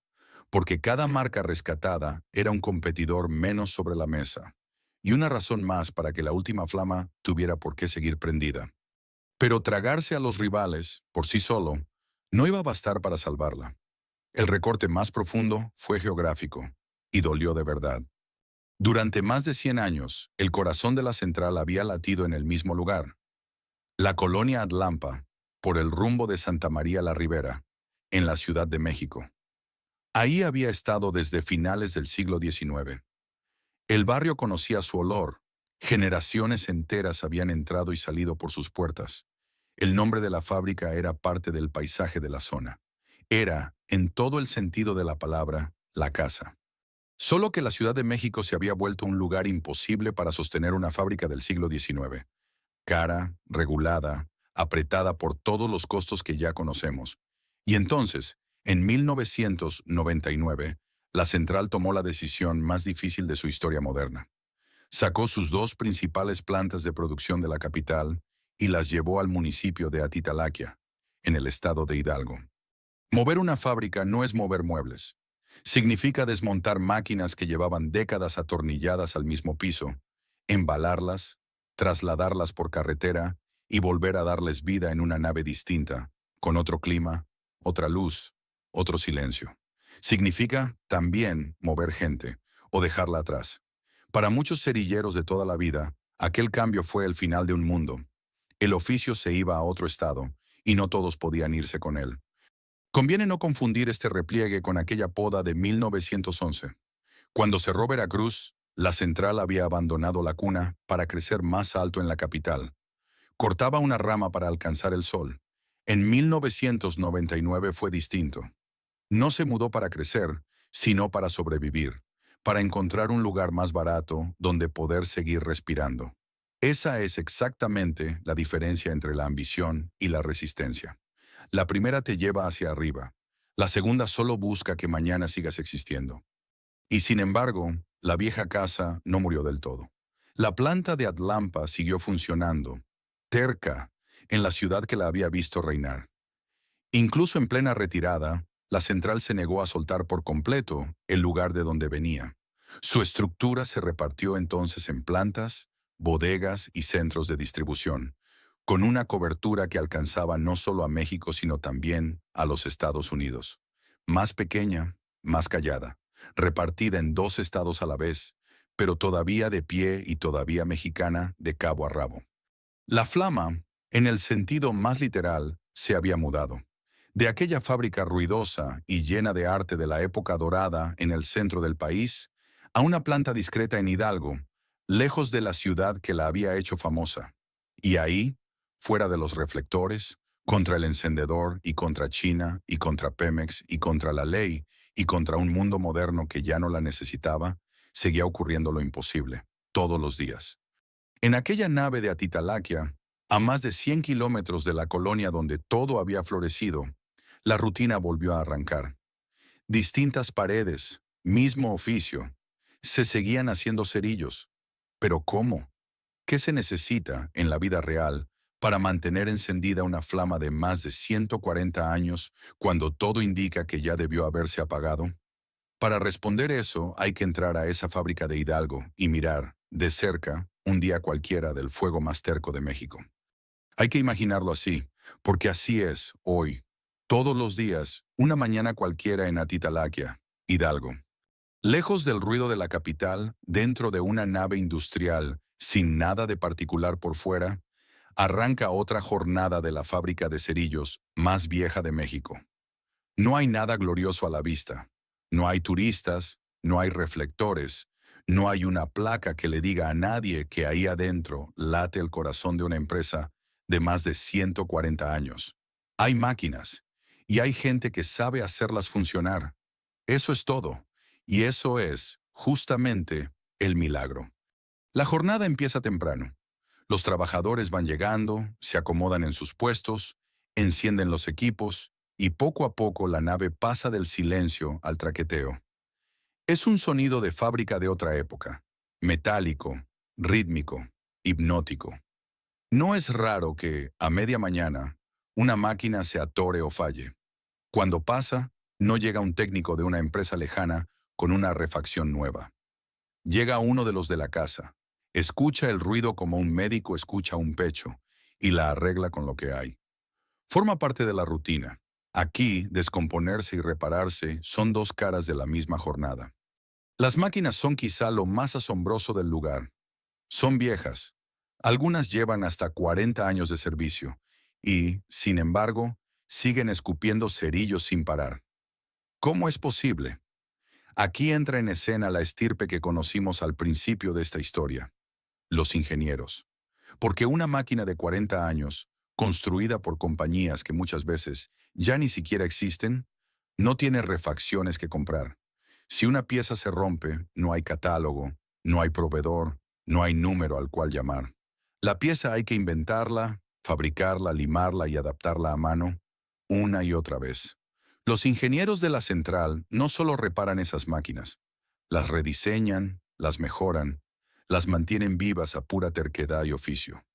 S1: Porque cada marca rescatada era un competidor menos sobre la mesa. Y una razón más para que la última flama tuviera por qué seguir prendida. Pero tragarse a los rivales, por sí solo, no iba a bastar para salvarla. El recorte más profundo fue geográfico, y dolió de verdad. Durante más de 100 años, el corazón de la central había latido en el mismo lugar, la colonia Atlampa, por el rumbo de Santa María la Ribera, en la Ciudad de México. Ahí había estado desde finales del siglo XIX. El barrio conocía su olor. Generaciones enteras habían entrado y salido por sus puertas. El nombre de la fábrica era parte del paisaje de la zona. Era, en todo el sentido de la palabra, la casa. Solo que la Ciudad de México se había vuelto un lugar imposible para sostener una fábrica del siglo XIX. Cara, regulada, apretada por todos los costos que ya conocemos. Y entonces, en 1999, la central tomó la decisión más difícil de su historia moderna. Sacó sus dos principales plantas de producción de la capital y las llevó al municipio de Atitalaquia, en el estado de Hidalgo. Mover una fábrica no es mover muebles. Significa desmontar máquinas que llevaban décadas atornilladas al mismo piso, embalarlas, trasladarlas por carretera y volver a darles vida en una nave distinta, con otro clima, otra luz, otro silencio. Significa también mover gente o dejarla atrás. Para muchos cerilleros de toda la vida, aquel cambio fue el final de un mundo. El oficio se iba a otro estado y no todos podían irse con él. Conviene no confundir este repliegue con aquella poda de 1911. Cuando cerró Veracruz, la central había abandonado la cuna para crecer más alto en la capital. Cortaba una rama para alcanzar el sol. En 1999 fue distinto. No se mudó para crecer, sino para sobrevivir, para encontrar un lugar más barato donde poder seguir respirando. Esa es exactamente la diferencia entre la ambición y la resistencia. La primera te lleva hacia arriba. La segunda solo busca que mañana sigas existiendo. Y sin embargo, la vieja casa no murió del todo. La planta de Atlampa siguió funcionando, terca, en la ciudad que la había visto reinar. Incluso en plena retirada, la central se negó a soltar por completo el lugar de donde venía. Su estructura se repartió entonces en plantas, bodegas y centros de distribución, con una cobertura que alcanzaba no solo a México sino también a los Estados Unidos. Más pequeña, más callada, repartida en dos estados a la vez, pero todavía de pie y todavía mexicana de cabo a rabo. La flama, en el sentido más literal, se había mudado. De aquella fábrica ruidosa y llena de arte de la época dorada en el centro del país, a una planta discreta en Hidalgo, lejos de la ciudad que la había hecho famosa. Y ahí, fuera de los reflectores, contra el encendedor y contra China y contra Pemex y contra la ley y contra un mundo moderno que ya no la necesitaba, seguía ocurriendo lo imposible, todos los días. En aquella nave de Atitalaquia, a más de 100 kilómetros de la colonia donde todo había florecido, la rutina volvió a arrancar. Distintas paredes, mismo oficio. Se seguían haciendo cerillos. ¿Pero cómo? ¿Qué se necesita en la vida real para mantener encendida una flama de más de 140 años cuando todo indica que ya debió haberse apagado? Para responder eso hay que entrar a esa fábrica de Hidalgo y mirar, de cerca, un día cualquiera del fuego más terco de México. Hay que imaginarlo así, porque así es, hoy, todos los días, una mañana cualquiera en Atitalaquia, Hidalgo. Lejos del ruido de la capital, dentro de una nave industrial, sin nada de particular por fuera, arranca otra jornada de la fábrica de cerillos más vieja de México. No hay nada glorioso a la vista. No hay turistas, no hay reflectores, no hay una placa que le diga a nadie que ahí adentro late el corazón de una empresa de más de 140 años. Hay máquinas y hay gente que sabe hacerlas funcionar. Eso es todo. Y eso es, justamente, el milagro. La jornada empieza temprano. Los trabajadores van llegando, se acomodan en sus puestos, encienden los equipos y poco a poco la nave pasa del silencio al traqueteo. Es un sonido de fábrica de otra época. metálico, rítmico, hipnótico. No es raro que, a media mañana, una máquina se atore o falle. Cuando pasa, no llega un técnico de una empresa lejana con una refacción nueva. Llega uno de los de la casa, escucha el ruido como un médico escucha un pecho y la arregla con lo que hay. Forma parte de la rutina. Aquí, descomponerse y repararse son dos caras de la misma jornada. Las máquinas son quizá lo más asombroso del lugar. Son viejas. Algunas llevan hasta 40 años de servicio y, sin embargo, siguen escupiendo cerillos sin parar. ¿Cómo es posible? Aquí entra en escena la estirpe que conocimos al principio de esta historia, los ingenieros. Porque una máquina de 40 años, construida por compañías que muchas veces ya ni siquiera existen, no tiene refacciones que comprar. Si una pieza se rompe, no hay catálogo, no hay proveedor, no hay número al cual llamar. La pieza hay que inventarla, fabricarla, limarla y adaptarla a mano, una y otra vez. Los ingenieros de la central no solo reparan esas máquinas, las rediseñan, las mejoran, las mantienen vivas a pura terquedad y oficio.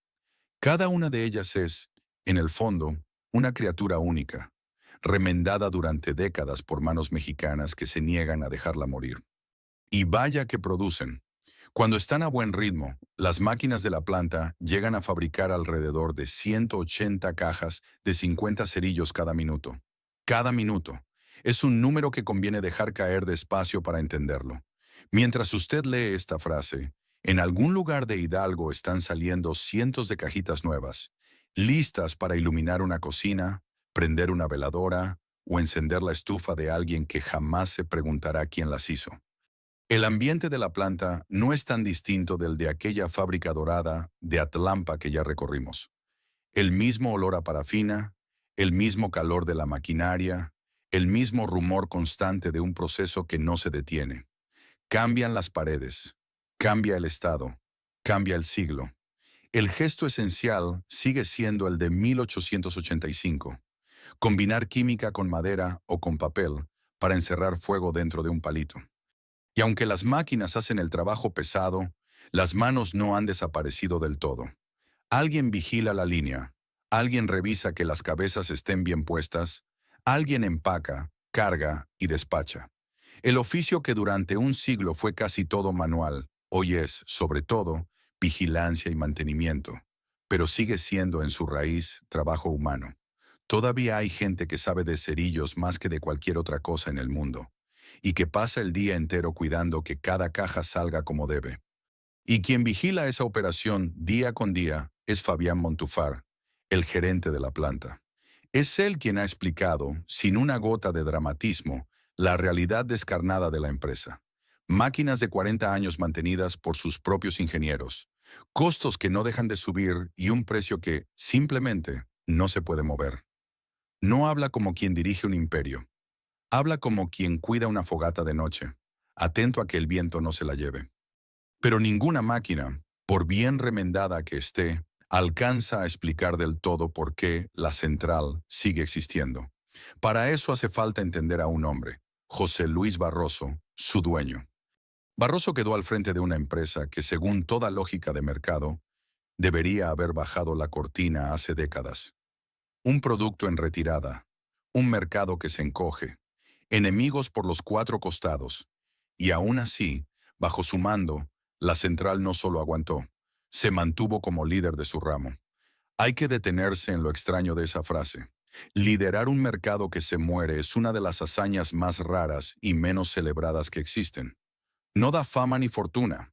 S1: Cada una de ellas es, en el fondo, una criatura única, remendada durante décadas por manos mexicanas que se niegan a dejarla morir. Y vaya que producen. Cuando están a buen ritmo, las máquinas de la planta llegan a fabricar alrededor de 180 cajas de 50 cerillos cada minuto. Cada minuto. Es un número que conviene dejar caer despacio para entenderlo. Mientras usted lee esta frase, en algún lugar de Hidalgo están saliendo cientos de cajitas nuevas, listas para iluminar una cocina, prender una veladora o encender la estufa de alguien que jamás se preguntará quién las hizo. El ambiente de la planta no es tan distinto del de aquella fábrica dorada de Atlampa que ya recorrimos. El mismo olor a parafina, el mismo calor de la maquinaria, el mismo rumor constante de un proceso que no se detiene. Cambian las paredes, cambia el estado, cambia el siglo. El gesto esencial sigue siendo el de 1885. Combinar química con madera o con papel para encerrar fuego dentro de un palito. Y aunque las máquinas hacen el trabajo pesado, las manos no han desaparecido del todo. Alguien vigila la línea, alguien revisa que las cabezas estén bien puestas, alguien empaca, carga y despacha. El oficio que durante un siglo fue casi todo manual, hoy es, sobre todo, vigilancia y mantenimiento, pero sigue siendo en su raíz trabajo humano. Todavía hay gente que sabe de cerillos más que de cualquier otra cosa en el mundo, y que pasa el día entero cuidando que cada caja salga como debe. Y quien vigila esa operación día con día es Fabián Montufar, el gerente de la planta. Es él quien ha explicado, sin una gota de dramatismo, la realidad descarnada de la empresa. Máquinas de 40 años mantenidas por sus propios ingenieros, costos que no dejan de subir y un precio que, simplemente, no se puede mover. No habla como quien dirige un imperio. Habla como quien cuida una fogata de noche, atento a que el viento no se la lleve. Pero ninguna máquina, por bien remendada que esté, alcanza a explicar del todo por qué la central sigue existiendo. Para eso hace falta entender a un hombre, José Luis Barroso, su dueño. Barroso quedó al frente de una empresa que, según toda lógica de mercado, debería haber bajado la cortina hace décadas. Un producto en retirada, un mercado que se encoge, enemigos por los cuatro costados, y aún así, bajo su mando, la central no solo aguantó, se mantuvo como líder de su ramo. Hay que detenerse en lo extraño de esa frase. Liderar un mercado que se muere es una de las hazañas más raras y menos celebradas que existen. No da fama ni fortuna.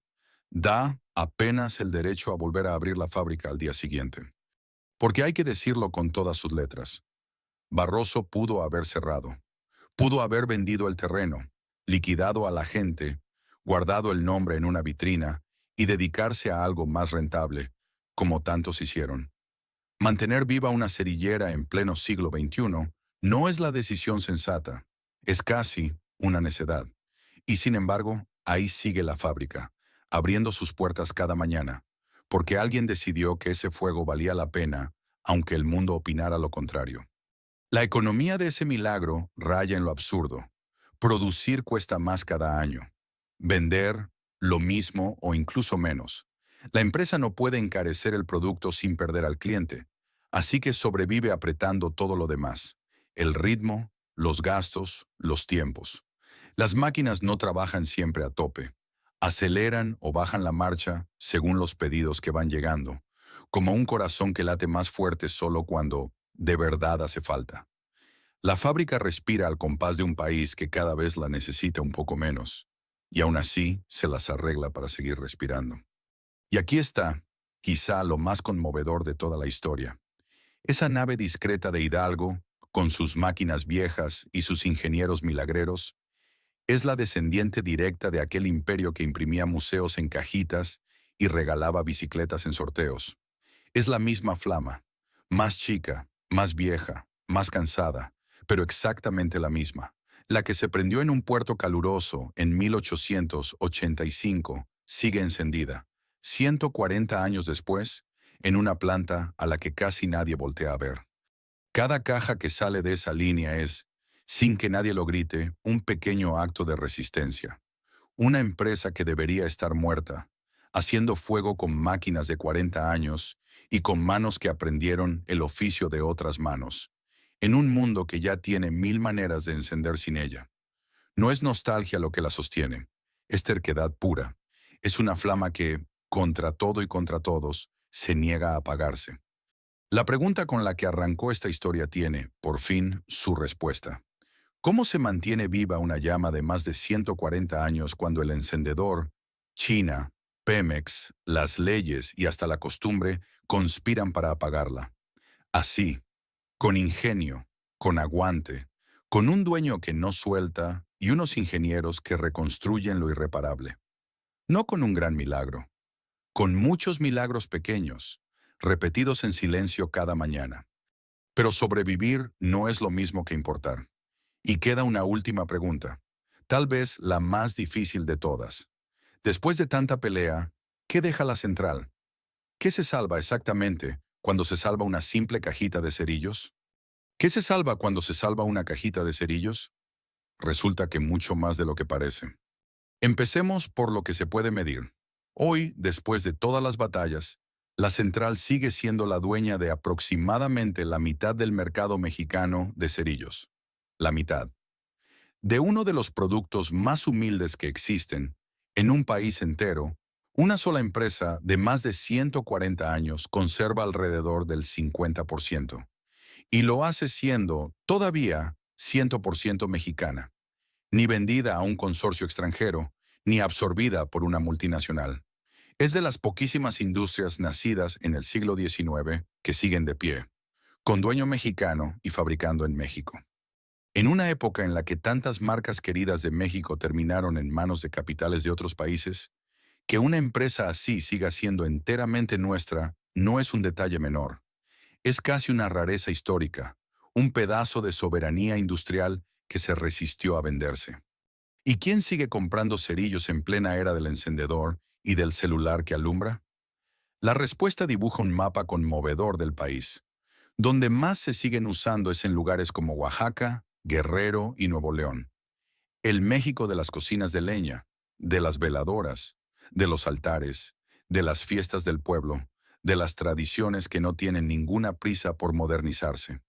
S1: Da apenas el derecho a volver a abrir la fábrica al día siguiente. Porque hay que decirlo con todas sus letras. Barroso pudo haber cerrado. Pudo haber vendido el terreno, liquidado a la gente, guardado el nombre en una vitrina y dedicarse a algo más rentable, como tantos hicieron. Mantener viva una cerillera en pleno siglo XXI no es la decisión sensata, es casi una necedad. Y sin embargo, ahí sigue la fábrica, abriendo sus puertas cada mañana, porque alguien decidió que ese fuego valía la pena, aunque el mundo opinara lo contrario. La economía de ese milagro raya en lo absurdo. Producir cuesta más cada año. Vender, lo mismo o incluso menos. La empresa no puede encarecer el producto sin perder al cliente, así que sobrevive apretando todo lo demás: el ritmo, los gastos, los tiempos. Las máquinas no trabajan siempre a tope. Aceleran o bajan la marcha según los pedidos que van llegando, como un corazón que late más fuerte solo cuando de verdad hace falta. La fábrica respira al compás de un país que cada vez la necesita un poco menos, y aún así se las arregla para seguir respirando. Y aquí está, quizá lo más conmovedor de toda la historia. Esa nave discreta de Hidalgo, con sus máquinas viejas y sus ingenieros milagreros, es la descendiente directa de aquel imperio que imprimía museos en cajitas y regalaba bicicletas en sorteos. Es la misma flama, más chica, más vieja, más cansada, pero exactamente la misma. La que se prendió en un puerto caluroso en 1885 sigue encendida, 140 años después, en una planta a la que casi nadie voltea a ver. Cada caja que sale de esa línea es, sin que nadie lo grite, un pequeño acto de resistencia. Una empresa que debería estar muerta, haciendo fuego con máquinas de 40 años y con manos que aprendieron el oficio de otras manos, en un mundo que ya tiene mil maneras de encender sin ella. No es nostalgia lo que la sostiene, es terquedad pura. Es una flama que, contra todo y contra todos, se niega a apagarse. La pregunta con la que arrancó esta historia tiene, por fin, su respuesta. ¿Cómo se mantiene viva una llama de más de 140 años cuando el encendedor, China, Pemex, las leyes y hasta la costumbre conspiran para apagarla? Así, con ingenio, con aguante, con un dueño que no suelta y unos ingenieros que reconstruyen lo irreparable. No con un gran milagro, con muchos milagros pequeños, repetidos en silencio cada mañana. Pero sobrevivir no es lo mismo que importar. Y queda una última pregunta, tal vez la más difícil de todas. Después de tanta pelea, ¿qué deja la central? ¿Qué se salva exactamente cuando se salva una simple cajita de cerillos? ¿Qué se salva cuando se salva una cajita de cerillos? Resulta que mucho más de lo que parece. Empecemos por lo que se puede medir. Hoy, después de todas las batallas, la central sigue siendo la dueña de aproximadamente la mitad del mercado mexicano de cerillos. La mitad. De uno de los productos más humildes que existen, en un país entero, una sola empresa de más de 140 años conserva alrededor del 50%, y lo hace siendo, todavía, 100% mexicana, ni vendida a un consorcio extranjero, ni absorbida por una multinacional. Es de las poquísimas industrias nacidas en el siglo XIX que siguen de pie, con dueño mexicano y fabricando en México. En una época en la que tantas marcas queridas de México terminaron en manos de capitales de otros países, que una empresa así siga siendo enteramente nuestra no es un detalle menor. Es casi una rareza histórica, un pedazo de soberanía industrial que se resistió a venderse. ¿Y quién sigue comprando cerillos en plena era del encendedor y del celular que alumbra? La respuesta dibuja un mapa conmovedor del país. Donde más se siguen usando es en lugares como Oaxaca, Guerrero y Nuevo León. El México de las cocinas de leña, de las veladoras, de los altares, de las fiestas del pueblo, de las tradiciones que no tienen ninguna prisa por modernizarse.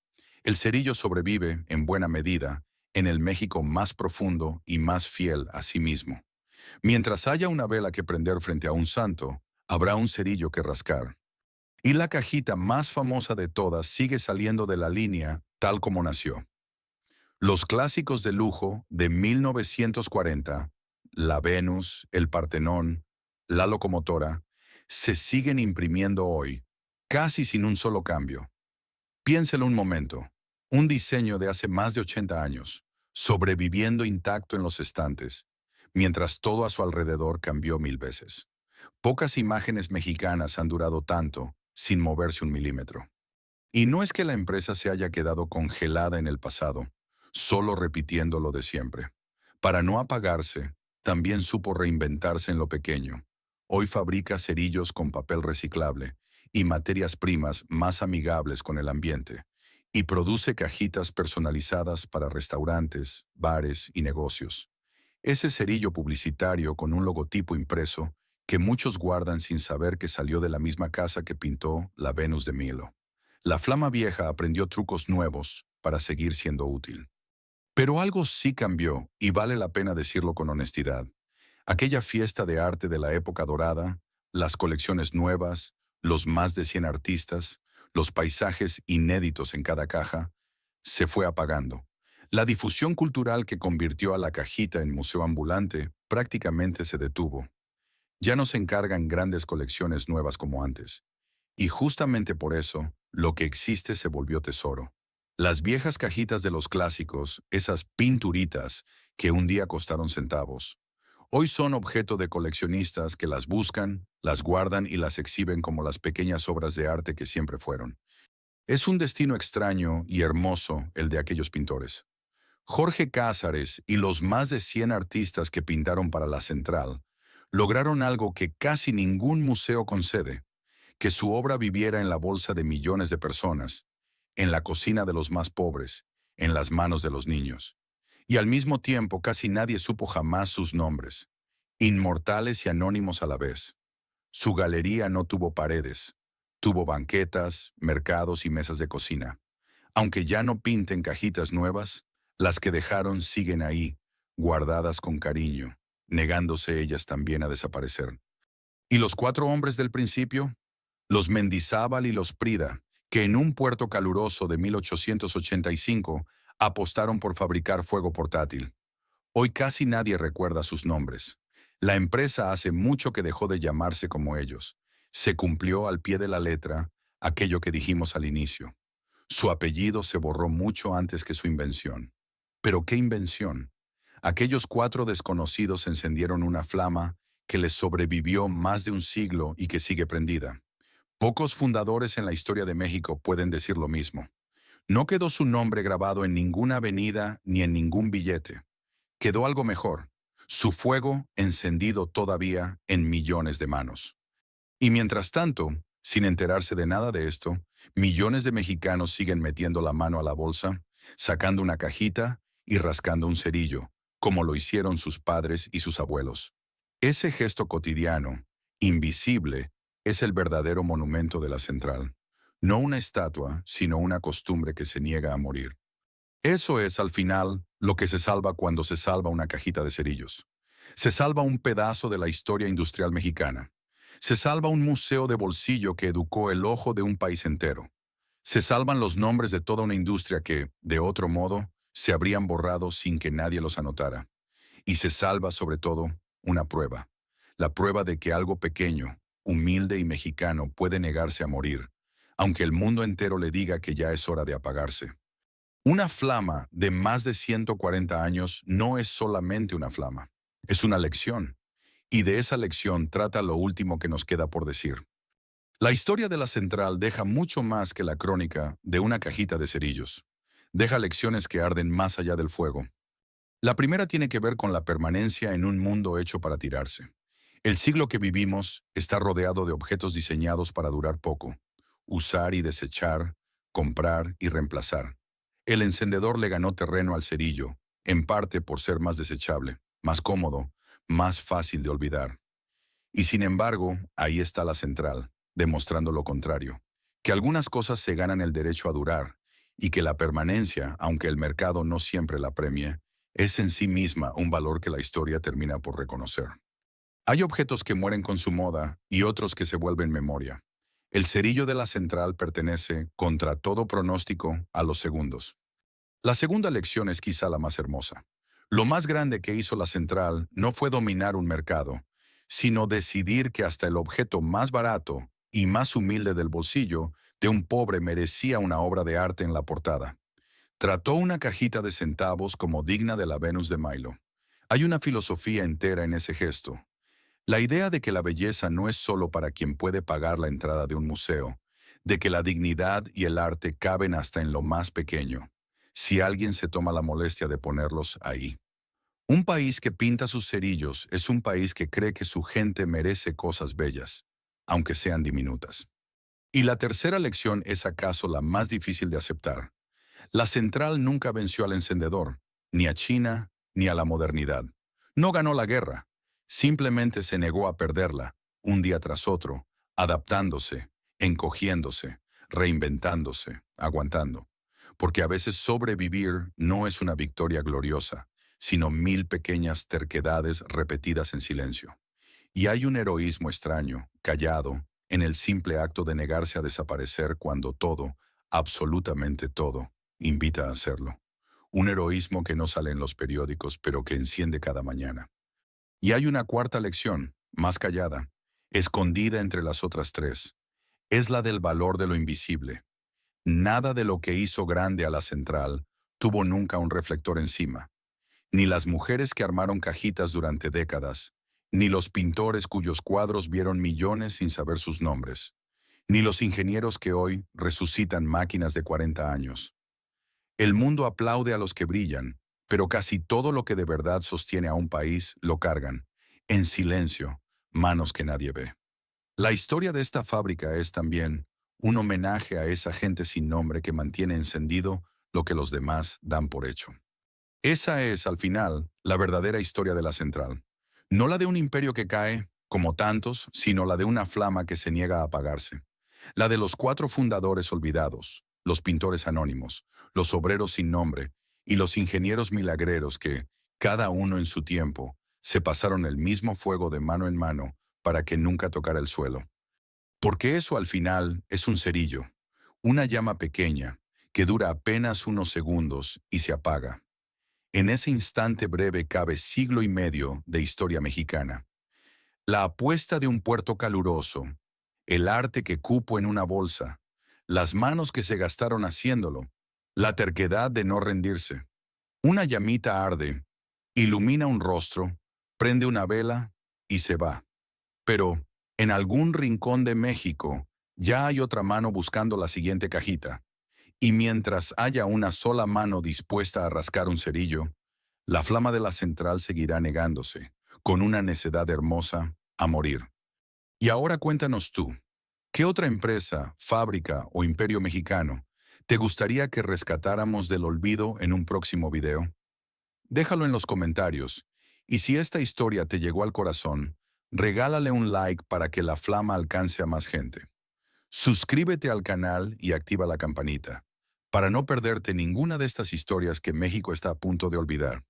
S1: El cerillo sobrevive, en buena medida, en el México más profundo y más fiel a sí mismo. Mientras haya una vela que prender frente a un santo, habrá un cerillo que rascar. Y la cajita más famosa de todas sigue saliendo de la línea tal como nació. Los clásicos de lujo de 1940, la Venus, el Partenón, la locomotora, se siguen imprimiendo hoy, casi sin un solo cambio. Piénselo un momento, un diseño de hace más de 80 años, sobreviviendo intacto en los estantes, mientras todo a su alrededor cambió mil veces. Pocas imágenes mexicanas han durado tanto, sin moverse un milímetro. Y no es que la empresa se haya quedado congelada en el pasado, solo repitiendo lo de siempre. Para no apagarse, también supo reinventarse en lo pequeño. Hoy fabrica cerillos con papel reciclable y materias primas más amigables con el ambiente, y produce cajitas personalizadas para restaurantes, bares y negocios. Ese cerillo publicitario con un logotipo impreso que muchos guardan sin saber que salió de la misma casa que pintó la Venus de Milo. La flama vieja aprendió trucos nuevos para seguir siendo útil. Pero algo sí cambió, y vale la pena decirlo con honestidad. Aquella fiesta de arte de la época dorada, las colecciones nuevas, los más de 100 artistas, los paisajes inéditos en cada caja, se fue apagando. La difusión cultural que convirtió a la cajita en museo ambulante prácticamente se detuvo. Ya no se encargan grandes colecciones nuevas como antes. Y justamente por eso, lo que existe se volvió tesoro. Las viejas cajitas de los clásicos, esas pinturitas que un día costaron centavos, hoy son objeto de coleccionistas que las buscan, las guardan y las exhiben como las pequeñas obras de arte que siempre fueron. Es un destino extraño y hermoso el de aquellos pintores. Jorge Cázares y los más de 100 artistas que pintaron para la Central lograron algo que casi ningún museo concede: que su obra viviera en la bolsa de millones de personas, en la cocina de los más pobres, en las manos de los niños. Y al mismo tiempo casi nadie supo jamás sus nombres, inmortales y anónimos a la vez. Su galería no tuvo paredes, tuvo banquetas, mercados y mesas de cocina. Aunque ya no pinten cajitas nuevas, las que dejaron siguen ahí, guardadas con cariño, negándose ellas también a desaparecer. ¿Y los cuatro hombres del principio? Los Mendizábal y los Prida, que en un puerto caluroso de 1885 apostaron por fabricar fuego portátil. Hoy casi nadie recuerda sus nombres. La empresa hace mucho que dejó de llamarse como ellos. Se cumplió al pie de la letra aquello que dijimos al inicio. Su apellido se borró mucho antes que su invención. ¿Pero qué invención? Aquellos cuatro desconocidos encendieron una flama que les sobrevivió más de un siglo y que sigue prendida. Pocos fundadores en la historia de México pueden decir lo mismo. No quedó su nombre grabado en ninguna avenida ni en ningún billete. Quedó algo mejor: su fuego encendido todavía en millones de manos. Y mientras tanto, sin enterarse de nada de esto, millones de mexicanos siguen metiendo la mano a la bolsa, sacando una cajita y rascando un cerillo, como lo hicieron sus padres y sus abuelos. Ese gesto cotidiano, invisible, es el verdadero monumento de la Central. No una estatua, sino una costumbre que se niega a morir. Eso es, al final, lo que se salva cuando se salva una cajita de cerillos. Se salva un pedazo de la historia industrial mexicana. Se salva un museo de bolsillo que educó el ojo de un país entero. Se salvan los nombres de toda una industria que, de otro modo, se habrían borrado sin que nadie los anotara. Y se salva, sobre todo, una prueba. La prueba de que algo pequeño, humilde y mexicano puede negarse a morir, aunque el mundo entero le diga que ya es hora de apagarse. Una flama de más de 140 años no es solamente una flama, es una lección. Y de esa lección trata lo último que nos queda por decir. La historia de la Central deja mucho más que la crónica de una cajita de cerillos. Deja lecciones que arden más allá del fuego. La primera tiene que ver con la permanencia en un mundo hecho para tirarse. El siglo que vivimos está rodeado de objetos diseñados para durar poco: usar y desechar, comprar y reemplazar. El encendedor le ganó terreno al cerillo, en parte por ser más desechable, más cómodo, más fácil de olvidar. Y sin embargo, ahí está la Central, demostrando lo contrario: que algunas cosas se ganan el derecho a durar, y que la permanencia, aunque el mercado no siempre la premie, es en sí misma un valor que la historia termina por reconocer. Hay objetos que mueren con su moda y otros que se vuelven memoria. El cerillo de la Central pertenece, contra todo pronóstico, a los segundos. La segunda lección es quizá la más hermosa. Lo más grande que hizo la Central no fue dominar un mercado, sino decidir que hasta el objeto más barato y más humilde del bolsillo de un pobre merecía una obra de arte en la portada. Trató una cajita de centavos como digna de la Venus de Milo. Hay una filosofía entera en ese gesto. La idea de que la belleza no es solo para quien puede pagar la entrada de un museo, de que la dignidad y el arte caben hasta en lo más pequeño, si alguien se toma la molestia de ponerlos ahí. Un país que pinta sus cerillos es un país que cree que su gente merece cosas bellas, aunque sean diminutas. Y la tercera lección es acaso la más difícil de aceptar. La Central nunca venció al encendedor, ni a China, ni a la modernidad. No ganó la guerra, simplemente se negó a perderla, un día tras otro, adaptándose, encogiéndose, reinventándose, aguantando. Porque a veces sobrevivir no es una victoria gloriosa, sino 1000 pequeñas terquedades repetidas en silencio. Y hay un heroísmo extraño, callado, en el simple acto de negarse a desaparecer cuando todo, absolutamente todo, invita a hacerlo. Un heroísmo que no sale en los periódicos, pero que enciende cada mañana. Y hay una cuarta lección, más callada, escondida entre las otras tres. Es la del valor de lo invisible. Nada de lo que hizo grande a la central tuvo nunca un reflector encima. Ni las mujeres que armaron cajitas durante décadas, ni los pintores cuyos cuadros vieron millones sin saber sus nombres, ni los ingenieros que hoy resucitan máquinas de 40 años. El mundo aplaude a los que brillan, pero casi todo lo que de verdad sostiene a un país lo cargan, en silencio, manos que nadie ve. La historia de esta fábrica es también un homenaje a esa gente sin nombre que mantiene encendido lo que los demás dan por hecho. Esa es, al final, la verdadera historia de la central. No la de un imperio que cae, como tantos, sino la de una flama que se niega a apagarse. La de los 4 fundadores olvidados, los pintores anónimos, los obreros sin nombre y los ingenieros milagreros que, cada uno en su tiempo, se pasaron el mismo fuego de mano en mano para que nunca tocara el suelo. Porque eso al final es un cerillo, una llama pequeña que dura apenas unos segundos y se apaga. En ese instante breve cabe siglo y medio de historia mexicana. La apuesta de un puerto caluroso, el arte que cupo en una bolsa, las manos que se gastaron haciéndolo, la terquedad de no rendirse. Una llamita arde, ilumina un rostro, prende una vela y se va. Pero, en algún rincón de México, ya hay otra mano buscando la siguiente cajita. Y mientras haya una sola mano dispuesta a rascar un cerillo, la flama de la central seguirá negándose, con una necedad hermosa, a morir. Y ahora cuéntanos tú, ¿qué otra empresa, fábrica o imperio mexicano te gustaría que rescatáramos del olvido en un próximo video? Déjalo en los comentarios, y si esta historia te llegó al corazón, regálale un like para que la flama alcance a más gente. Suscríbete al canal y activa la campanita, para no perderte ninguna de estas historias que México está a punto de olvidar.